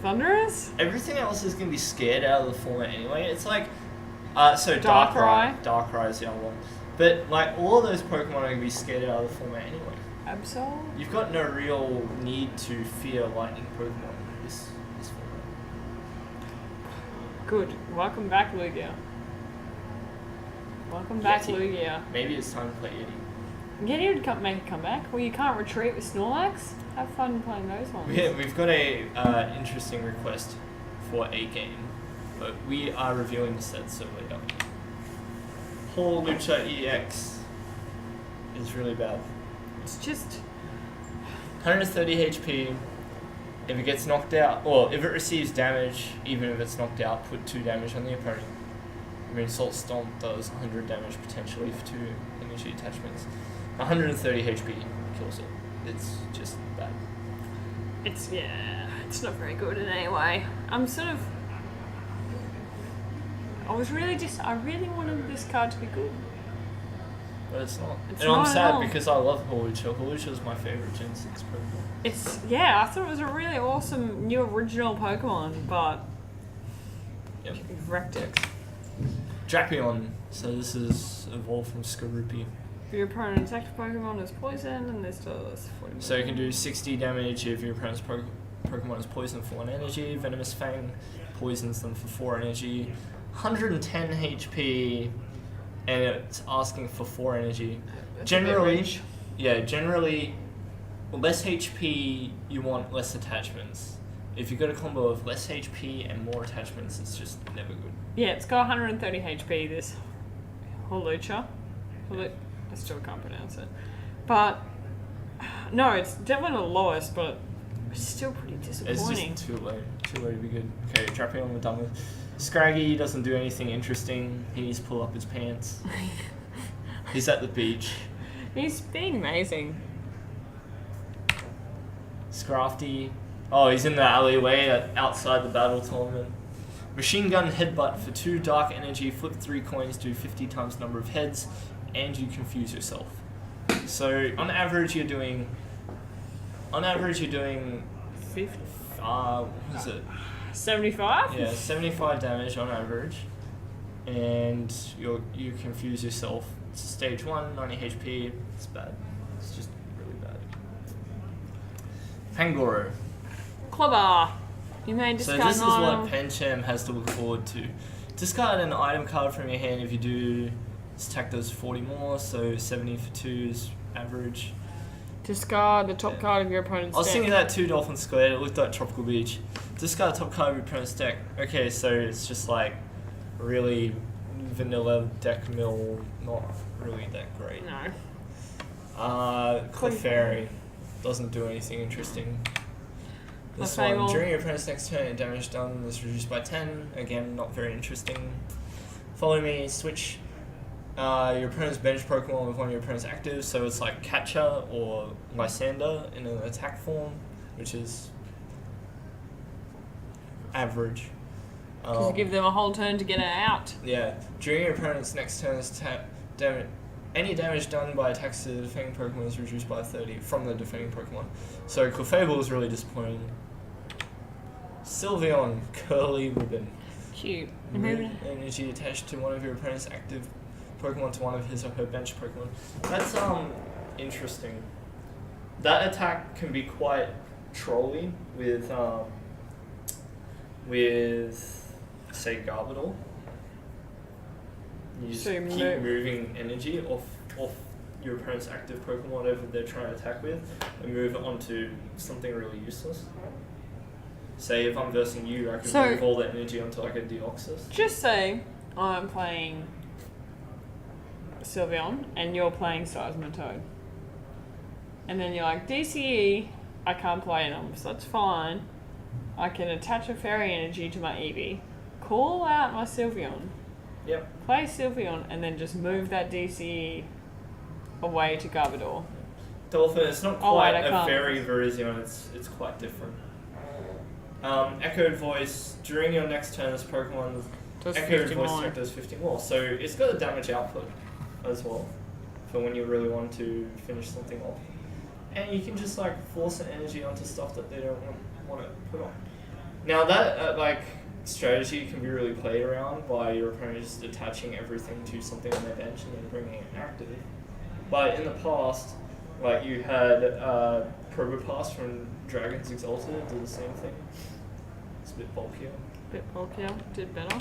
Thundurus? Everything else is gonna be scared out of the format anyway. It's like, so Darkrai. Darkrai is the other one. But like all of those Pokemon are gonna be scared out of the format anyway. Absol? You've got no real need to fear lightning Pokemon in this format. Good. Welcome back, Lugia. Welcome back, Yeti. Lugia. Maybe it's time to play Yeti. Yeti would make a comeback. Well, you can't retreat with Snorlax. Have fun playing those ones. We've got a interesting request for a game, but we are reviewing the set so later. Hawlucha EX is really bad. It's just 130 HP. If it gets knocked out, or if it receives damage, even if it's knocked out, put 2 damage on the opponent. I mean, Salt Stomp does 100 damage potentially for 2 energy attachments. 130 HP kills it. It's just bad. it's not very good in any way. I'm sort of I really wanted this card to be good. But it's not. It's and I'm not at sad all. because I love Hawlucha. Hawlucha is my favorite Gen 6 Pokemon. I thought it was a really awesome new original Pokemon, but Yep. you've wrecked it. Drapion. So this is evolved from Skorupi. Your opponent's active Pokemon is poison, and this does 40. So you can do 60 damage if your opponent's Pokemon is poisoned for 1 energy. Venomous Fang poisons them for 4 energy. 110 HP, and it's asking for 4 energy. That's a bit Generally, rich. generally, less HP, you want less attachments. If you've got a combo of less HP and more attachments, it's just never good. Yeah, it's got 130 HP. This Hawlucha. I still can't pronounce it, but no, it's definitely not the lowest, but it's still pretty It's disappointing. just too low to be good. Okay, Drapion we're done with. Scraggy doesn't do anything interesting. He needs to pull up his pants. He's at the beach. He's being amazing. Scrafty. Oh, he's in the alleyway outside the battle tournament. Machine Gun Headbutt for 2 dark energy, flip 3 coins, do 50 times number of heads, and you confuse yourself. So on average you're doing 50? what is it? 75? Yeah, 75 damage on average, and you confuse yourself. It's stage 1, 90 HP. It's bad. It's just really bad. Pangoro. Clobber. You may So discard this is an item. what Pancham has to look forward to. Discard an item card from your hand if you do. This attack does 40 more, so 70 for 2 is average. Discard the top Yeah. card of your opponent's I was deck. thinking that too, Dolphin Squared. It looked like Tropical Beach. Discard top card of your opponent's deck. Okay, so it's just like really vanilla deck mill, not really that great. No. Clefairy doesn't do anything interesting. This Clefable. one, during your opponent's next turn, damage done is reduced by 10. Again, not very interesting. Follow me, switch your opponent's bench Pokemon with one of your opponent's actives, so it's like Catcher or Lysander in an attack form, which is average. Because you give them a whole turn to get it out. Yeah, during your opponent's next turn's any damage done by attacks to the defending Pokemon is reduced by 30 from the defending Pokemon. So Clefable is really disappointing. Sylveon, Curly Ribbon. Cute. Move energy attached to one of your opponent's active Pokemon to one of his or her bench Pokemon. That's interesting. That attack can be quite trolly with say Garbodor. You just So you keep moving energy off your opponent's active Pokemon, whatever they're trying to attack with, and move it onto something really useless. Say if I'm versing you, I can So- move all that energy onto like a Deoxys. Just say I'm playing Sylveon and you're playing Seismitoad. And then you're like, DCE, I can't play them, so that's fine. I can attach a fairy energy to my Eevee, call out my Sylveon, Yep. play Sylveon, and then just move that DCE away to Garbodor. Dolphin, it's not Oh, quite wait, I a can't. fairy Virizion, it's quite different. Echoed Voice, during your next turn, this Pokemon Does Echoed 50 Voice more. attack does 50 more. So it's got a damage output as well for when you really want to finish something off. And you can just like force an energy onto stuff that they don't want to put on. Now that strategy can be really played around by your opponent just attaching everything to something on their bench and then bringing it active. But in the past, like you had Probopass from Dragon's Exalted did the same thing. It's a bit bulkier. Bit bulkier, did better.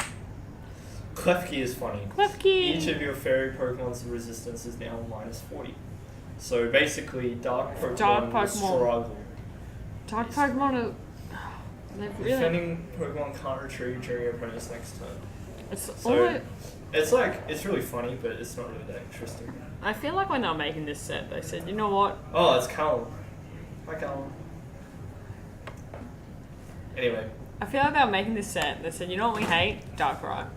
Klefki is funny. Klefki! Each of your fairy Pokemon's resistance is now minus 40. So basically, dark Pokemon will struggle. Dark Pokemon are... They've really... Defending Pokemon can't retrieve during your opponent's next turn. It's So it's really funny, but it's not really that interesting. I feel like when they were making this set, they said, you know what? Oh, it's Callum. Hi, Callum. Anyway, I feel like they were making this set. They said, you know what we hate? Darkrai.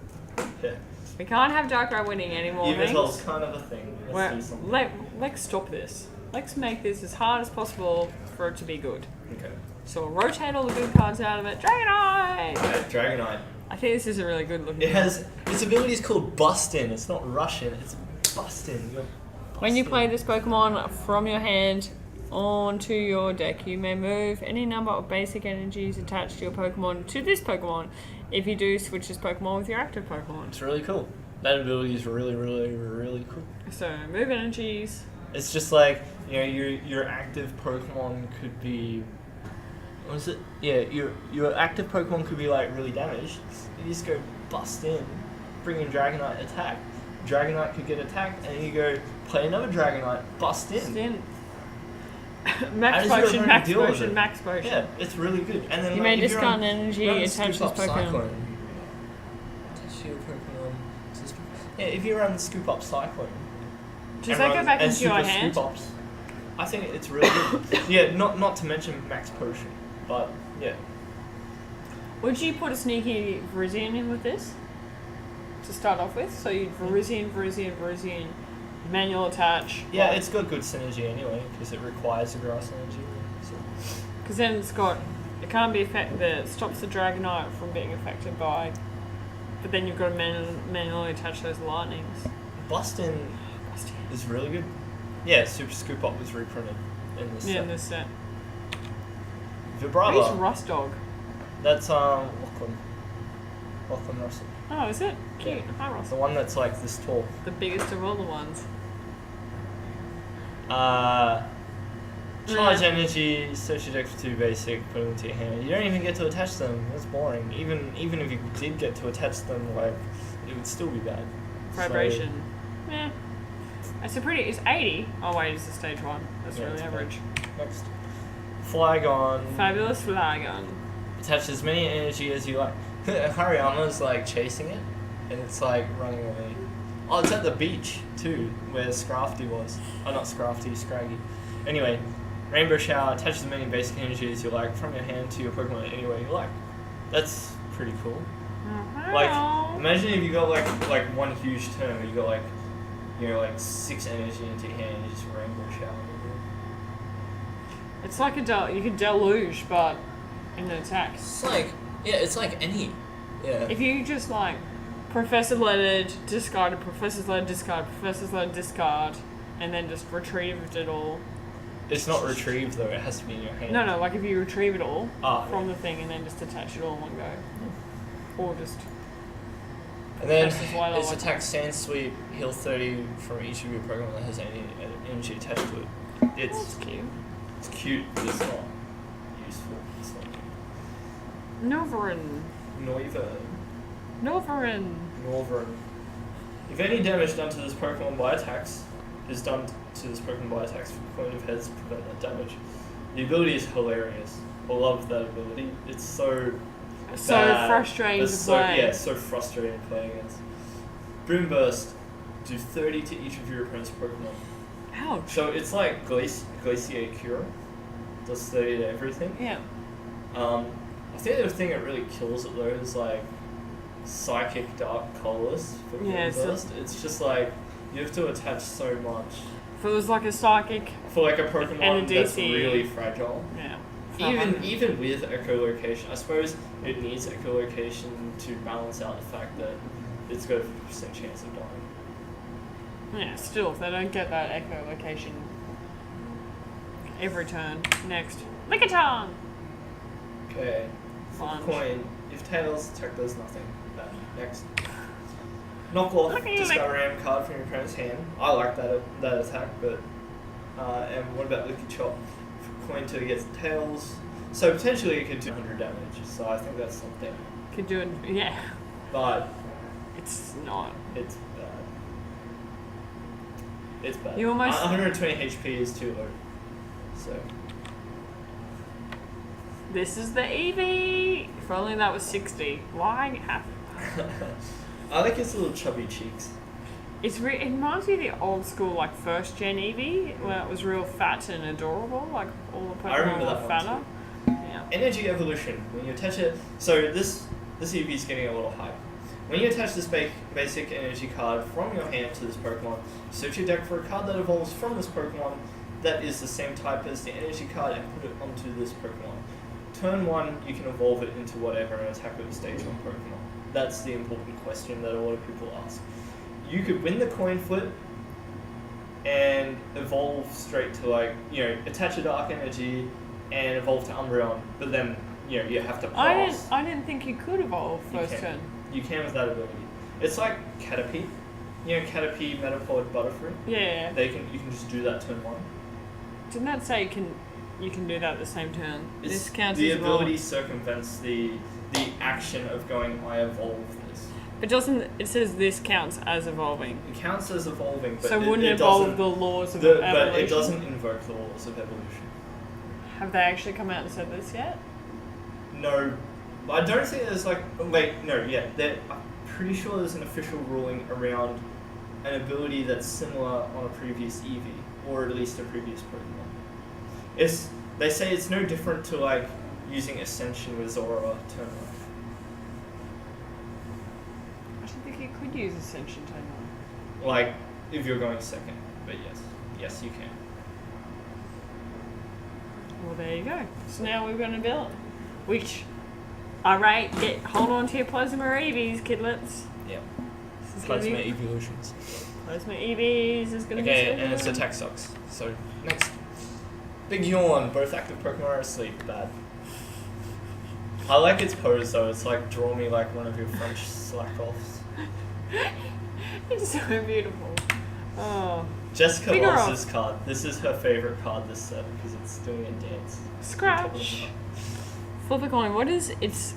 yeah. We can't have Darkrai winning any more Evital's things. kind of a thing. Let's do something. Let's stop this. Let's make this as hard as possible for it to be good. Okay. So we'll rotate all the good cards out of it. Dragonite! Yeah, Dragonite. I think this is a really good looking It has its ability is called Bustin. It's not Russian. It's Bustin. When you play this Pokemon from your hand onto your deck, you may move any number of basic energies attached to your Pokemon to this Pokemon. If you do, switch this Pokemon with your active Pokemon. It's really cool. That ability is really, really, really cool. So move energies. It's just like, you know, your active Pokemon could be... What is it? Yeah, your active Pokemon could be like really damaged. You just go bust in, bring in Dragonite, attack. Dragonite could get attacked, and you go play another Dragonite, bust in. Then And max it's potion, really max deal with potion, it. max potion. Yeah, it's really good. And then You like, may if you're discard on- an energy you're on attached to this Scoop Up Pokemon. Cyclone. Attach your Pokemon to this Pokemon. Yeah, if you run Scoop Up Cyclone. Does and that go run- back and into your Super hand? Scoop Ups, I think it's really good. Yeah, not to mention max potion, but yeah. Would you put a sneaky Virizion in with this? To start off with? So you'd Virizion, manual attach. Yeah, it's got good synergy anyway, because it requires the grass energy. So. Because then it can't be affected, it stops the Dragonite from being affected by, but then you've got to manually attach those lightnings. Bustin is really good. Yeah, Super Scoop Up was reprinted in this Yeah, set. in this set. Who's Vibrava, Rust Dog? that's Lachlan Russell. Oh, is it? Cute. Yeah. Hi, Ross. The one that's like this tall. The biggest of all the ones. Charge Yeah. energy, search your deck for 2 basic, put them into your hand. You don't even get to attach them. That's boring. Even if you did get to attach them, like it would still be bad. Vibration. Yeah. It's 80. Oh wait, it's a stage 1. That's Yeah, really it's average. So, next, Flygon. Fabulous Flygon. Attach as many energy as you like. Hariyama's like chasing it, and it's like running away. Oh, it's at the beach too, where Scrafty was. Oh, not Scrafty, Scraggy. Anyway, Rainbow Shower, attach as many basic energy as you like from your hand to your Pokemon any way you like. That's pretty cool. Like, imagine if you got like one huge turn where you got like, you know, like 6 energy into your hand and you just Rainbow Shower. It's like you could deluge, but in an attack. It's like, yeah, it's like any. Yeah. If you just like Professor Leonard discarded, Professor's Leonard discard, Professor's Leonard discard, and then just retrieved it all. It's not retrieved though, it has to be in your hand. No, like if you retrieve it all from yeah. the thing and then just attach it all in one go. Or just... And then This is why I it's like attack Sand Sweep, heal 30 from each of your Pokemon that has any energy attached to it. That's cute. It's cute, but it's not useful. It's not Noverin. Northern. If any damage done to this Pokemon by attacks is done to this Pokemon by attacks for coin of heads to prevent that damage. The ability is hilarious. I love that ability. It's so So bad. frustrating It's to so, play. Yeah, so frustrating to play against. Boom Burst, do 30 to each of your opponent's Pokemon. Ouch. So it's like Glacier Cure. Does 30 to everything. Yeah. I think the thing that really kills it though is like Psychic Dark Colorless for Boom Yeah, so- Burst. It's just like you have to attach so much If it was like a psychic, for like a Pokemon And a that's DC. really fragile. yeah. Even with echolocation, I suppose it needs echolocation to balance out the fact that it's got a 50% chance of dying. Yeah, still, if they don't get that echolocation every turn. Next. Lickitung! Okay. Lunge. Coin. If Tails attack does nothing. Bad. Next. Knock off. Licky Discard lick. a random card from your opponent's hand. I like that attack, but and what about Licky Chop? Coin 2 gets Tails. So potentially it could do 100 damage. So I think that's something. Could do it, yeah. But It's not. it's bad. It's bad. You almost- 120 HP is too low. So This is the Eevee! If only that was 60. Why have... I like his little chubby cheeks. It reminds me of the old school, like, first gen Eevee, where it was real fat and adorable, like, all the I remember Pokemon that were one fatter. Yeah. Energy Evolution. When you attach it, so this EV is getting a little hype. When you attach this basic energy card from your hand to this Pokemon, search your deck for a card that evolves from this Pokemon that is the same type as the energy card and put it onto this Pokemon. Turn 1, you can evolve it into whatever and attack with a stage 1 Pokemon. That's the important question that a lot of people ask. You could win the coin flip and evolve straight to attach a Dark Energy and evolve to Umbreon, but then you have to pass. I didn't think you could evolve You first can. turn. You can with that ability. It's like Caterpie. Caterpie, Metapod, Butterfree. Yeah. You can just do that turn 1. Didn't that say you can do that at the same turn? This counts the as ability evolve. circumvents the action of going I evolve this. But doesn't it says this counts as evolving? It counts as evolving, but So it, wouldn't it it involve doesn't, the laws of but evolution? it doesn't invoke the laws of evolution. Have they actually come out and said this yet? No, I don't think there's I'm pretty sure there's an official ruling around an ability that's similar on a previous Eevee, or at least a previous Pokemon. They say it's no different to using Ascension with Zora turn 1. I don't think you could use Ascension turn 1. If you're going second, but yes you can. Well, there you go. So now we've got an ability. Which, alright, hold on to your Plasma Eevees, kidlets. Yeah. This is gonna be, evolutions. Plasma Eevees is gonna be Okay, so and its good. attack sucks. So next, Big Yawn. Both active Pokemon are asleep. Bad. I like its pose though. It's like draw me like one of your French slack-offs. It's so beautiful. Oh. Jessica Figure loves off. this card. This is her favorite card this set because it's doing a dance. Scratch. Flip a coin. What is it's?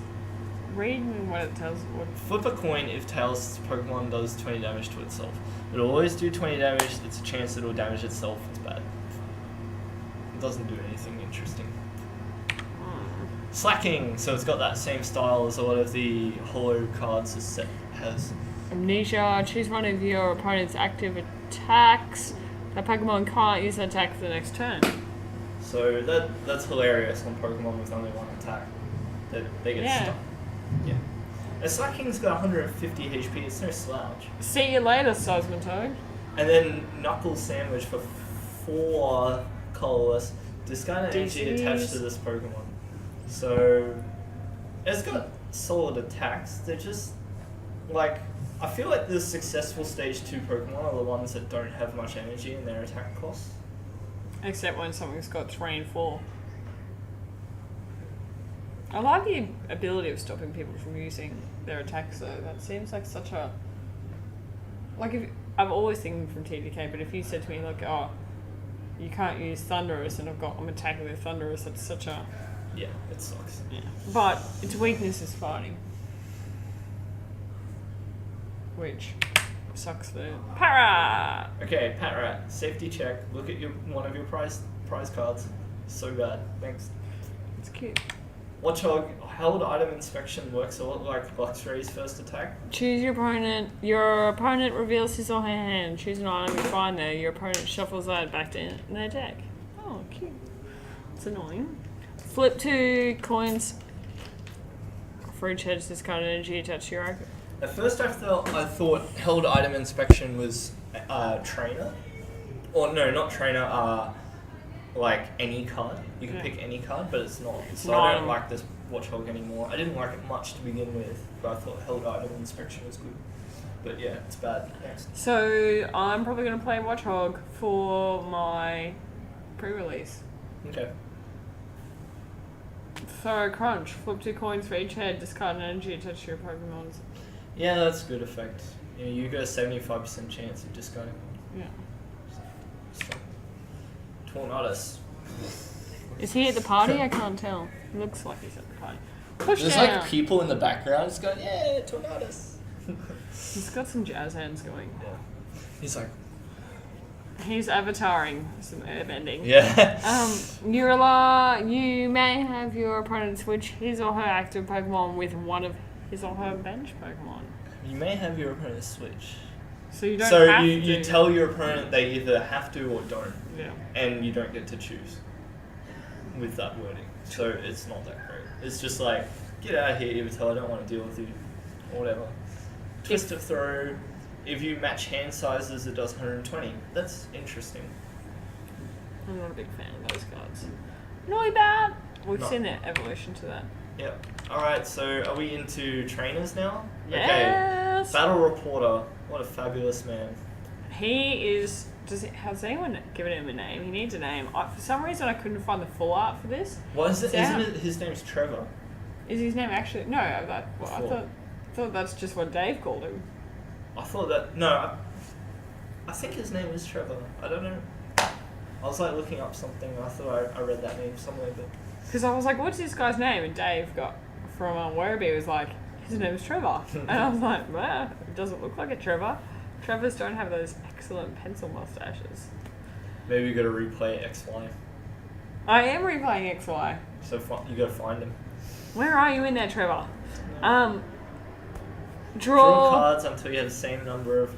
Read me what it tells. What? Flip a coin if Tails' Pokemon does 20 damage to itself. It'll always do 20 damage. It's a chance it'll damage itself. It's bad. It doesn't do anything interesting. Slacking. So it's got that same style as a lot of the holo cards this set has. Amnesia. Choose one of your opponent's active attacks. That Pokemon can't use that attack for the next turn. So that's hilarious on Pokemon with only one attack. They get Yeah. stuck. Yeah. And Slacking's got 150 HP. It's no slouch. See you later, Seismitoad. And then Knuckle Sandwich for 4 colorless. Discard energy DCs. attached to this Pokemon. So it's got solid attacks. They're just I feel like the successful stage 2 Pokemon are the ones that don't have much energy in their attack costs. Except when something's got 3 and 4. I like the ability of stopping people from using their attacks though. That seems like such a... I'm always thinking from TDK, but if you said to me you can't use Thundurus and I'm attacking with Thundurus, that's such a... Yeah, it sucks. Yeah. But its weakness is fighting. Which sucks for Para. Okay, Patrat, safety check. Look at one of your prize cards. So bad. Thanks. It's cute. Watchog, held item inspection works a lot like Luxray's first attack. Choose your opponent. Your opponent reveals his or her hand. Choose an item you find there. Your opponent shuffles that back to their deck. Oh, cute. It's annoying. Flip 2 coins. For each head, discard energy attached to your icon. At first I thought held item inspection was trainer. Or no, not trainer, like any card. You can pick any card, but it's not. So I don't like this Watchog anymore. I didn't like it much to begin with, but I thought held item inspection was good. But yeah, it's bad. Next. So I'm probably going to play Watchog for my pre-release. Okay. So crunch. Flip 2 coins for each head. Discard an energy attached to your Pokemon's. Yeah, that's a good effect. You got a 75% chance of discarding one. Yeah. Tornadus. Is he at the party? I can't tell. Looks like he's at the party. Push There's down. like people in the background just going, yeah, Tornadus. He's got some jazz hands going. Yeah. He's like, He's avataring some airbending. yeah. Urla, you may have your opponent switch his or her active Pokemon with one of his or her bench Pokemon. You may have your opponent switch. So you don't So have you to. tell your opponent they either have to or don't. Yeah. And you don't get to choose with that wording. So it's not that great. It's just like, get out of here, Yveltal, I don't want to deal with you. Or whatever. Twist of Throw. If you match hand sizes, it does 120. That's interesting. I'm not a big fan of those cards. Not bad. We've No. seen the evolution to that. Yep. Alright, so are we into trainers now? Yes. Okay. Battle Reporter. What a fabulous man. He is. Has anyone given him a name? He needs a name. For some reason, I couldn't find the full art for this. What is it? Sam. Isn't it his name's Trevor? Is his name actually? No, I thought that's just what Dave called him. I thought that. No, I think his name is Trevor. I don't know. I was like looking up something and I thought I read that name somewhere, but. Because I was like, what's this guy's name? And Dave got from Werribee was like, his name is Trevor. And I was like, well, it doesn't look like a Trevor. Trevors don't have those excellent pencil mustaches. Maybe you gotta replay XY. I am replaying XY. So you gotta find him. Where are you in there, Trevor? Draw Draw. cards until you have the same number of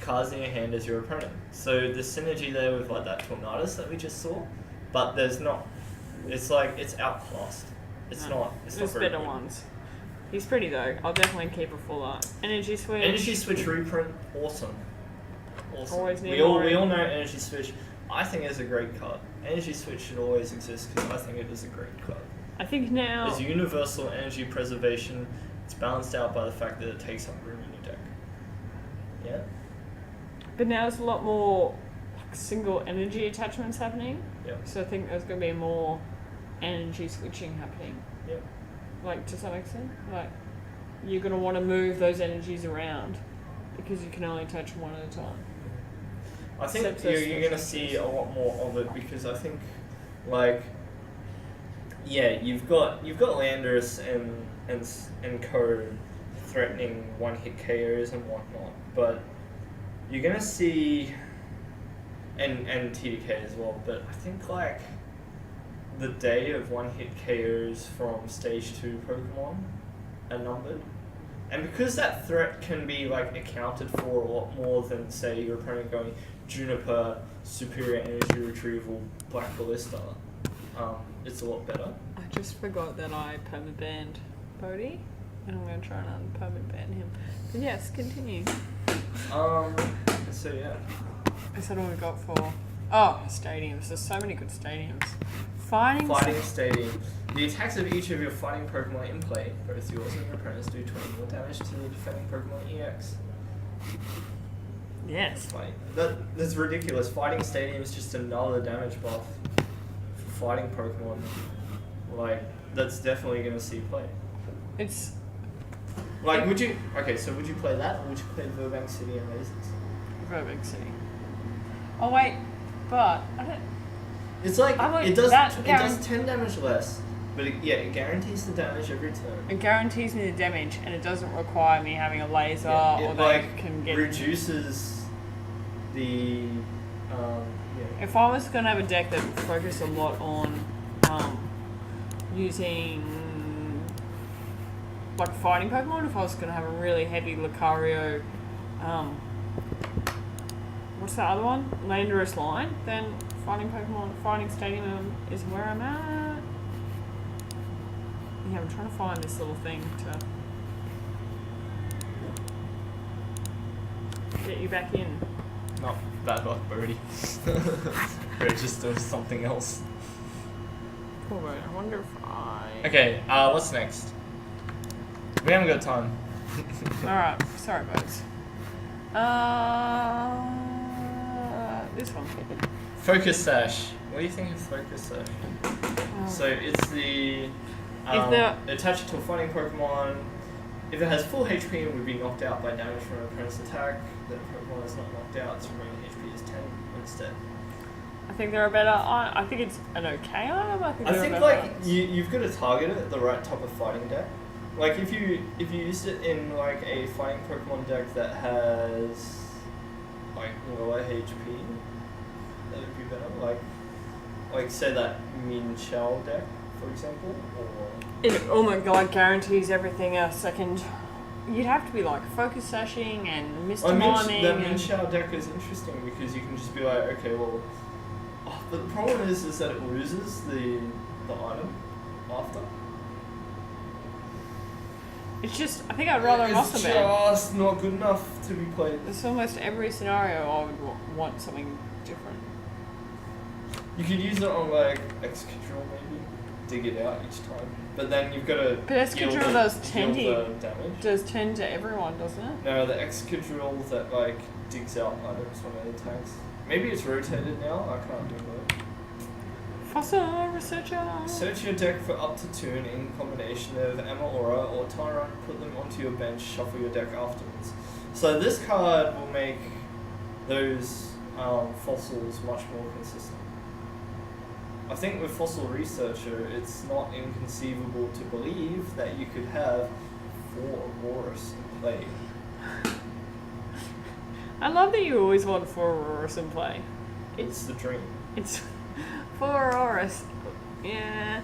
cards in your hand as your opponent. So the synergy there with like that Tornadus that we just saw, but there's not. It's like it's outclassed. It's not. It's not There's very better good. ones. He's pretty though. I'll definitely keep a full art. Energy switch. Energy Switch reprint, awesome. Awesome. Always need we all more. know Energy Switch. I think it's a great card. Energy Switch should always exist because I think it is a great card. I think now. There's universal energy preservation. It's balanced out by the fact that it takes up room in your deck. Yeah. But now there's a lot more like, single energy attachments happening. Yep. So I think there's going to be more energy switching happening. Yep. Like, to some extent. Like, you're going to want to move those energies around because you can only touch one at a time. I think Except you're going to see a lot more of it because I think, like, yeah, you've got Landorus and Co threatening one-hit KOs and whatnot, but you're going to see, and TDK as well, but I think, like, the day of one-hit KOs from Stage 2 Pokemon are numbered. And because that threat can be like accounted for a lot more than, say, your opponent going Juniper, Superior Energy Retrieval, Black Ballista, it's a lot better. I just forgot that I perma-banned Bodhi, and I'm going to try and unperma-ban him. But yes, continue. So yeah. I said what we got for... Oh, stadiums. There's so many good stadiums. Fighting Stadium. The attacks of each of your fighting Pokemon in play, both yours and your opponent's, do 20 more damage to the defending Pokemon EX. Yes. Like, that's ridiculous. Fighting Stadium is just another damage buff for fighting Pokemon. Like, that's definitely going to see play. It's... Like, would you play that, or would you play Burbank City and Lasers? Burbank City. Oh wait, but I don't... It's like, I would- it does that 10 damage less, But it guarantees the damage every turn. It guarantees me the damage, and it doesn't require me having a laser Yeah, or it they can get. reduces the If I was gonna have a deck that focused a lot on using like fighting Pokemon, if I was gonna have a really heavy Lucario, what's the other one? Landorus line, then fighting Pokemon, fighting Stadium is where I'm at. Yeah, I'm trying to find this little thing to get you back in. not bad luck, Birdie. Just does something else. Poor bird. I wonder if I. Okay, what's next? We haven't got time. Alright, sorry, birds. This one. Focus Sash. What do you think of Focus Sash? So it's the attach it to a fighting Pokemon. If it has full HP and would be knocked out by damage from an opponent's attack, then Pokemon is not knocked out, its remaining HP is 10 instead. I think they're a better. I think it's an okay item. I think. I they're think a like better item. you've got to target it at the right type of fighting deck. Like if you used it in like a fighting Pokemon deck that has like lower HP, that would be better. Like say that Minchao deck, for example, or It, oh my god, guarantees everything a second. You'd have to be like focus sashing and Mr. Mining. That and Minchao deck is interesting because you can just be like, okay, well, but the problem is that it loses the item after. it's just. I think I'd rather It's Mossa Man. just not good enough to be played. It's almost every scenario I would want something different. You could use it on like Excadrill maybe, dig it out each time. But then you've got to. But Excadrill does 10 the damage. Does 10 to everyone, doesn't it? No, the Excadrill that like digs out items when it attacks. Maybe it's rotated now. I can't do that. Fossil researcher. Search your deck for up to 2 in combination of Amalura or Tyrant. Put them onto your bench. Shuffle your deck afterwards. So this card will make those fossils much more consistent. I think with Fossil Researcher, it's not inconceivable to believe that you could have 4 Aurorus in play. I love that you always want 4 Aurorus in play. It's the dream. It's 4 Aurorus. Yeah.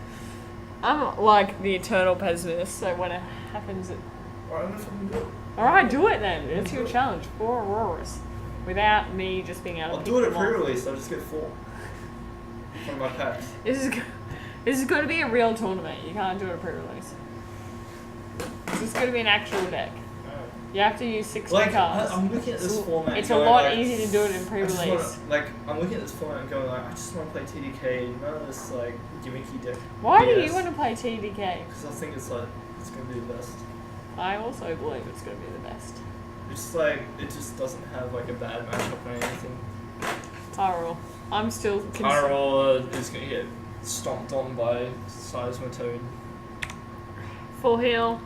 I'm like the eternal pessimist, so when it happens, Alright, I'm gonna fucking do it. alright, do it then. It's your challenge. 4 Aurorus. Without me just being able to I'll pick do it at them off. pre-release, I'll just get 4 from my packs. This is going to be a real tournament. You can't do it at pre-release. This is going to be an actual deck. You have to use 60 Like, cards. I'm looking at this format. It's a going, lot like, easier to do it in I just pre-release. wanna, I'm looking at this format and going like, I just want to play TDK, none of this like gimmicky deck. Why do BS. you want to play TDK? Because I think it's like, it's going to be the best. I also believe it's going to be the best. It's like, it just doesn't have like a bad matchup or anything. Tyrell. I'm still Tyrell is going to get stomped on by Seismitoad. Full heal.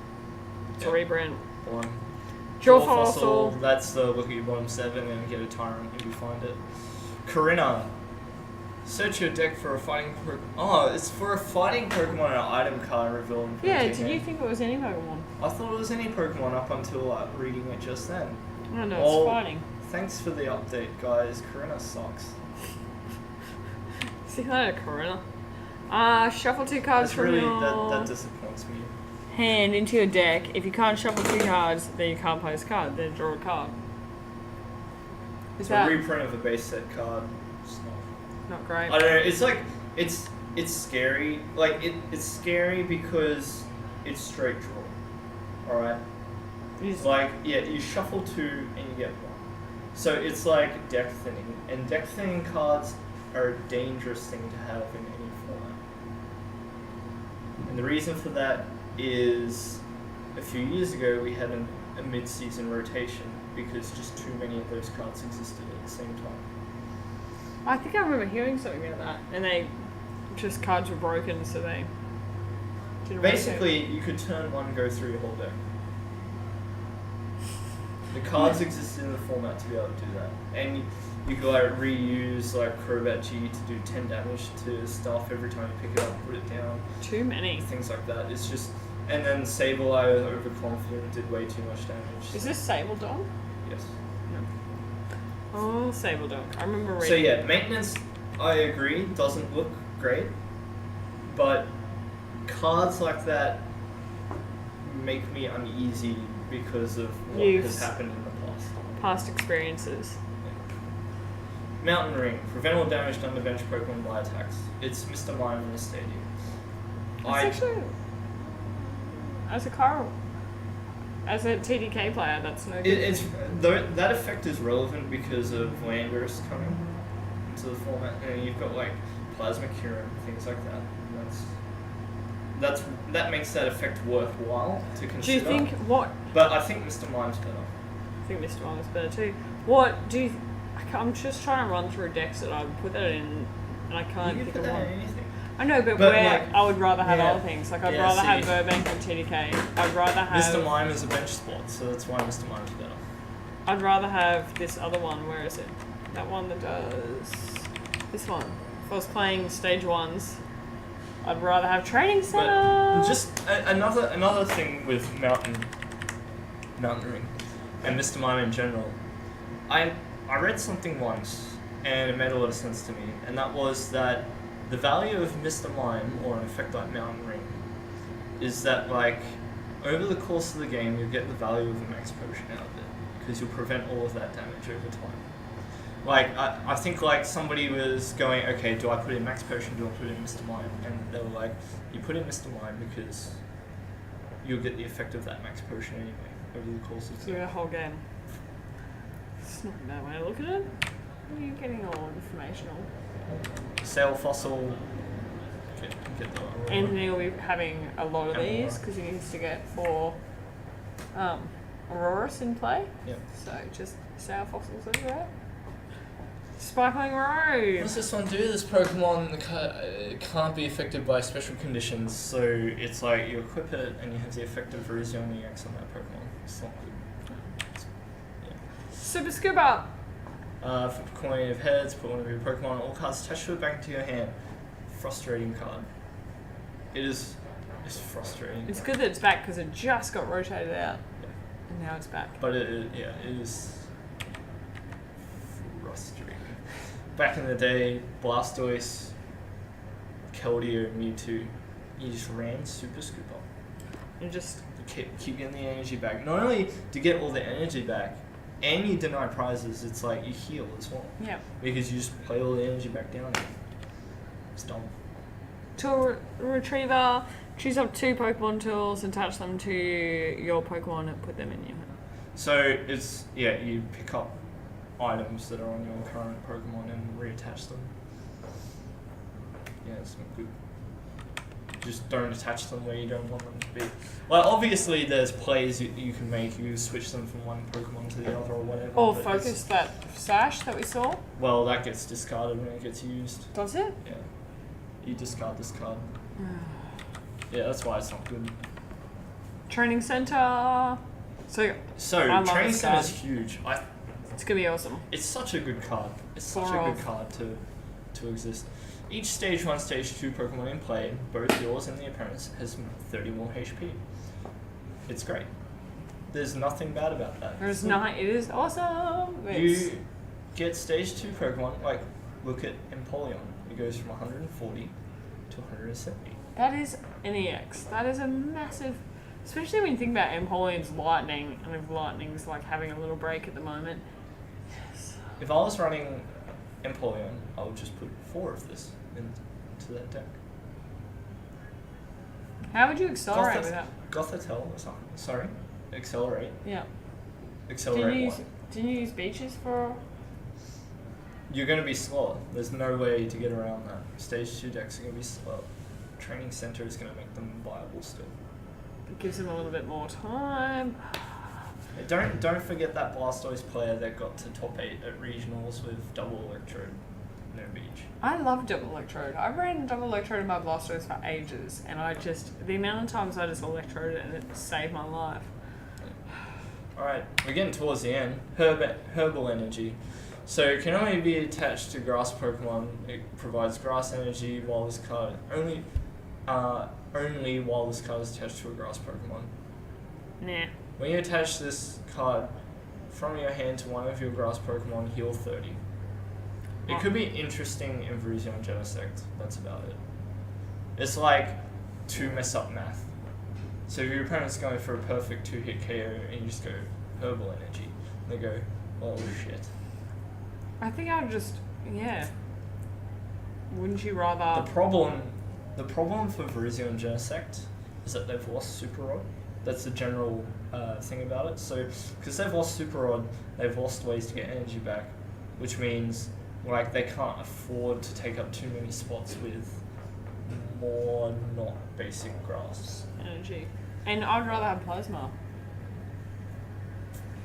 Yep. Rebrand. One. Draw Draw Fossil. That's the look at your bottom 7 and get a Tyrant if you find it. Corinna. Search your deck for a fighting Pokemon. Oh, it's for a fighting Pokemon and an item card revealed. in Yeah, printing did you it. think it was any Pokemon? I thought it was any Pokemon up until reading it just then. Oh no, Oh. it's fighting. Thanks for the update, guys. Corinna sucks. See that, Corona. Shuffle 2 cards That's from really your that disappoints me. hand into your deck. If you can't shuffle 2 cards, then you can't play this card. Then draw a card. Is It's that a reprint of a base set card. It's not. not great? I don't know. It's like it's scary. Like it's scary because it's straight draw. All right. It's Like yeah, you shuffle 2 and you get 1. So it's like deck thinning, and deck thinning cards are a dangerous thing to have in any format. And the reason for that is a few years ago we had a mid-season rotation because just too many of those cards existed at the same time. I think I remember hearing something about that, and they just cards were broken, so they didn't Basically, you could turn 1, go through your whole deck. The cards existed in the format to be able to do that, and You could like reuse like Crobat G to do 10 damage to stuff every time you pick it up and put it down. Too many. Things like that. It's just, and then Sableye was overconfident, did way too much damage. Is this Sabledog? Yes. Oh, Sabledog. I remember reading. So yeah, maintenance, I agree, doesn't look great, but cards like that make me uneasy because of what has happened in the past. Past experiences. Mountain Ring, prevent all damage done to bench Pokemon by attacks. It's Mr. Mime in the stadium. Actually, as a TDK player, that's no good. That effect is relevant because of Landorus coming into the format, and you've got like Plasma Cure and things like that. That makes that effect worthwhile to consider. Do you think what? But I think Mr. Mime's better. I think Mr. Mime is better too. What do you? I'm just trying to run through decks that I would put that in, and I can't You think can of put that one. in anything. I know, but But, where like, I would rather have yeah. other things. Like I'd Yeah, rather have see. Burbank and TDK. I'd rather have. Mr. Mime is a bench spot, so that's why Mr. Mime's better. I'd rather have this other one. Where is it? That one that does this one. If I was playing stage ones, I'd rather have Training Center. But just another thing with Mountain Ring and Mr. Mime in general. I read something once and it made a lot of sense to me, and that was that the value of Mr. Mime, or an effect like Mountain Ring, is that like over the course of the game you'll get the value of a max potion out of it, because you'll prevent all of that damage over time. Like I think like somebody was going, okay, do I put in max potion, do I put in Mr. Mime? And they were like, you put in Mr. Mime because you'll get the effect of that max potion anyway over the course of the through game. the whole game. It's not a bad way to look at it. You're getting all informational. Sail Fossil. Get the Anthony will be having a lot of And these Aurora. because he needs to get 4 Auroras in play. Yep. So just Sour Fossils over there. Sparkling Road. What's this one do? This Pokemon can't be affected by special conditions, so it's like you equip it and you have the effect of Erosion EX on that Pokemon. It's not good. Super Scuba. Flip a coin of heads, put one of your Pokemon, all cards attached to it back into your hand. Frustrating card. It's frustrating. It's good that it's back because it just got rotated out. Yeah. And now it's back. But it is frustrating. Back in the day, Blastoise, Keldeo, Mewtwo, you just ran Super Scooper. You just Keep getting the energy back. Not only to get all the energy back, and you deny prizes, it's like you heal as well. yeah. Because you just play all the energy back down again. It's dumb. Tool Retriever. Choose up 2 Pokemon tools, attach them to your Pokemon and put them in your hand. So it's, you pick up items that are on your current Pokemon and reattach them. Yeah, it's not good. Just don't attach them where you don't want them to be. Well, obviously there's plays you can make. You switch them from one Pokemon to the other or whatever. Or but focus that sash that we saw. Well, that gets discarded when it gets used. Does it? Yeah. You discard this card. Yeah, that's why it's not good. Training Center. So So, I love Training this Center card. is huge. It's gonna be awesome. It's such a good card. It's such Four a off. good card to exist. Each Stage 1, Stage 2 Pokemon in play, both yours and the opponent's, has 30 more HP. It's great. There's nothing bad about that. There's not. It is awesome. You get Stage 2 Pokemon, like, look at Empoleon. It goes from 140 to 170. That is an EX. That is a massive. Especially when you think about Empoleon's Lightning, and if Lightning's like having a little break at the moment. If I was running Empoleon, I would just put 4 of this into that deck. How would you accelerate with that? Gothitelle or something. Sorry. Accelerate. Yeah. Accelerate what? Didn't you use beaches for? You're going to be slower. There's no way to get around that. Stage 2 decks are going to be slow. Training Center is going to make them viable still. It gives them a little bit more time. Don't forget that Blastoise player that got to top 8 at regionals with double Electrode. No beach. I love double electrode. I ran double electrode in my Blastoise for ages, and the amount of times I just electroded and it saved my life. Alright, we're getting towards the end. Herbal Energy. So it can only be attached to grass Pokemon. It provides grass energy while this card only while this card is attached to a grass Pokemon. Nah. When you attach this card from your hand to one of your grass Pokemon, heal 30. It could be interesting in Virizion Genesect. That's about it. It's like to mess up math. So if your opponent's going for a perfect 2-hit KO and you just go Herbal Energy, and they go, oh shit. I think I would just, yeah. Wouldn't you rather? The problem for Virizion Genesect is that they've lost Super Rod. That's the general thing about it. So, because they've lost Super Rod, they've lost ways to get energy back, which means like they can't afford to take up too many spots with more not basic grass. Energy. And I'd rather have Plasma.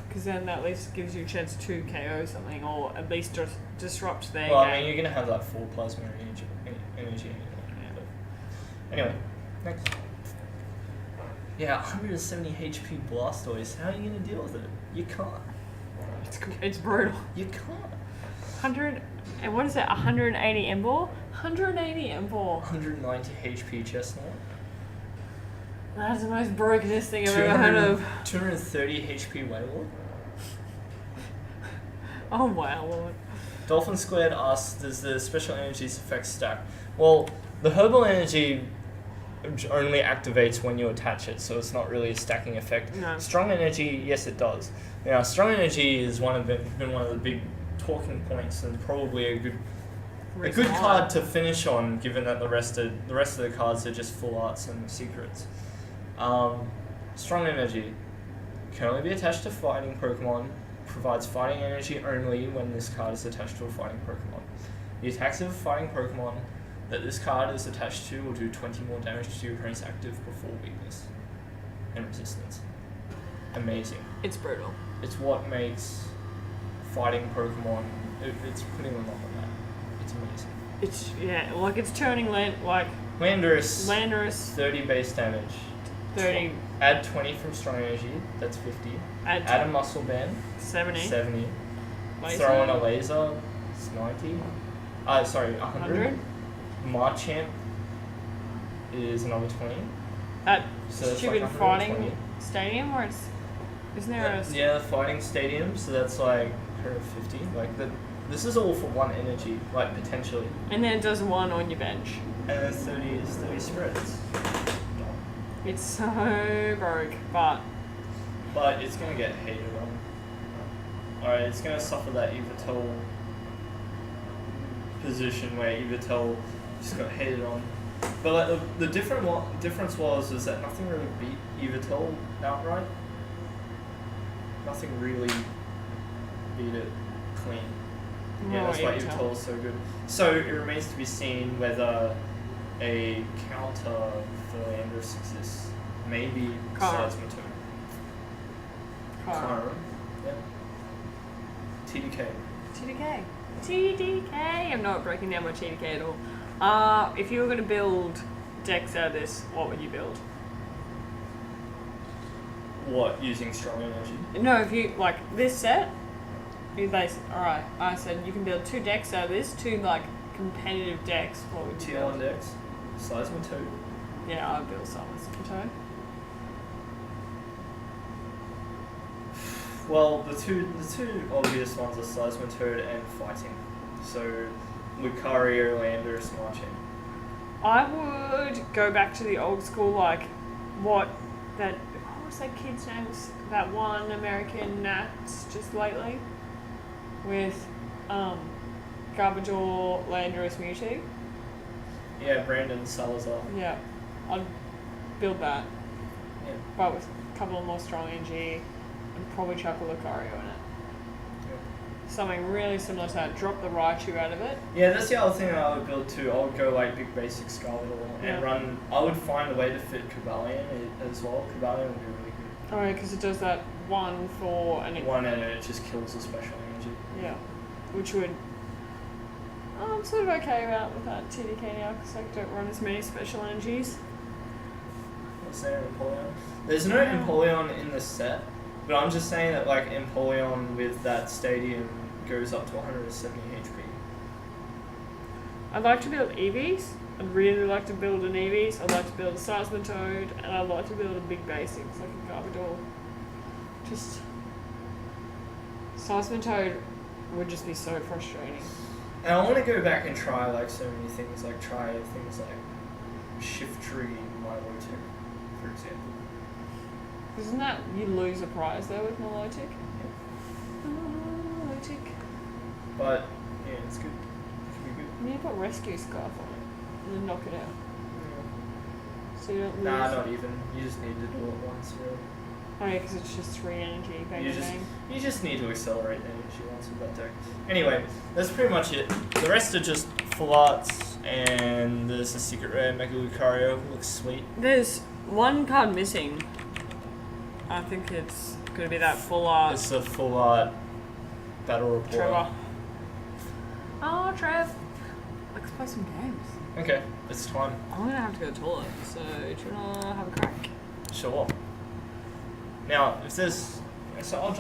Because then that at least gives you a chance to KO something, or at least just disrupt their Well, game. I mean, you're going to have that full Plasma energy anyway. Yeah. But anyway, next. Yeah, 170 HP Blastoise. How are you going to deal with it? You can't. It's brutal. You can't. 100, and what is it, 180 Emboar? 180 Emboar. 190 HP Chestnut. That's the most brokenest thing I've ever heard of. 230 HP Wailord. Oh wow, Lord. Dolphin Squared asks, does the special energies effect stack? Well, the herbal energy only activates when you attach it, so it's not really a stacking effect. No. Strong energy, yes it does. Now, strong energy is been one of the big talking points and probably a good card to finish on, given that the rest of the cards are just full arts and secrets. Strong energy can only be attached to fighting Pokemon. Provides fighting energy only when this card is attached to a fighting Pokemon. The attacks of a fighting Pokemon that this card is attached to will do 20 more damage to your opponent's active before weakness and resistance. Amazing. It's brutal. It's what makes fighting Pokemon. It's putting them up on that. It's amazing. It's, yeah, like it's turning Landorus. 30 base damage. 30. Add 20 from strong energy. That's 50. Add a muscle band. 70. 70. Laser. Throw in a laser. It's 90. 100. Marchamp is another 20. That So that's stupid like fighting 120. stadium where it's, isn't there a... Yeah, the fighting stadium. So that's like 150. Like this is all for one energy, like potentially. And then it does one on your bench. And then 30 is 30 spreads. It's so broke, but it's gonna get hated on. Alright, it's gonna suffer that Yveltal position where Yveltal just got hated on. But like the difference was that nothing really beat Yveltal outright. Nothing really beat it clean. Yeah, that's why Yveltal is so good. So it remains to be seen whether a counter for Landorus exists. Maybe besides Mattoon. Kyurem. Yeah. TDK. TDK. I'm not breaking down my TDK at all. If you were going to build decks out of this, what would you build? What, using strong energy? No, if you, like, this set, alright, I said you can build 2 decks out of this, 2, like, competitive decks. What would you Tier build? 1 decks. Seismitoad. Yeah, I'd build Seismitoad. Well, the two obvious ones are Seismitoad and Fighting. So, Lucario, Landorus, Marching. I would go back to the old school, like, what was that kid's name? That one American Nats just lately? With, Garbodor, Landorus, Mewtwo. Yeah, Brandon Salazar. Yeah, I'd build that. Yeah. But with a couple of more strong energy and probably chuck a Lucario in it. Something really similar to that. Drop the Raichu out of it. Yeah, that's the other thing I would build too. I would go like big basic Scarlet and run. I would find a way to fit Cobalion as well. Cobalion would be really good. Oh, yeah, because it does that 1 for an... One and it just kills the special energy. Yeah, which would... I'm sort of okay with that TDK now because I don't run as many special energies. What's there, Empoleon? There's no Empoleon in this set, but I'm just saying that like Empoleon with that stadium goes up to 170 HP. I'd like to build Eevees. I'd really like to build an Eevees. I'd like to build a Seismitoad, and I'd like to build a big basics like a Garbodor. Just Seismitoad would just be so frustrating. And I want to go back and try like so many things, like try things like Shiftry Milotic, for example. Isn't that you lose a prize though with Milotic? Milotic. But yeah, it's good. It should be good. You need to put Rescue Scarf on it and then knock it out. So you don't lose. Nah, not even. You just need to do it once, really. Oh yeah, because it's just 3 energy. Bang, bang. You just need to accelerate energy once with that deck. Anyway, that's pretty much it. The rest are just full arts, and there's a secret rare Mega Lucario. Looks sweet. There's one card missing. I think it's going to be that full art. It's a full art battle report. Trevor. Oh, Trev. Let's play some games. Okay, it's time. I'm going to have to go to the toilet, so do you want to have a crack? Sure. Now, if there's... So I'll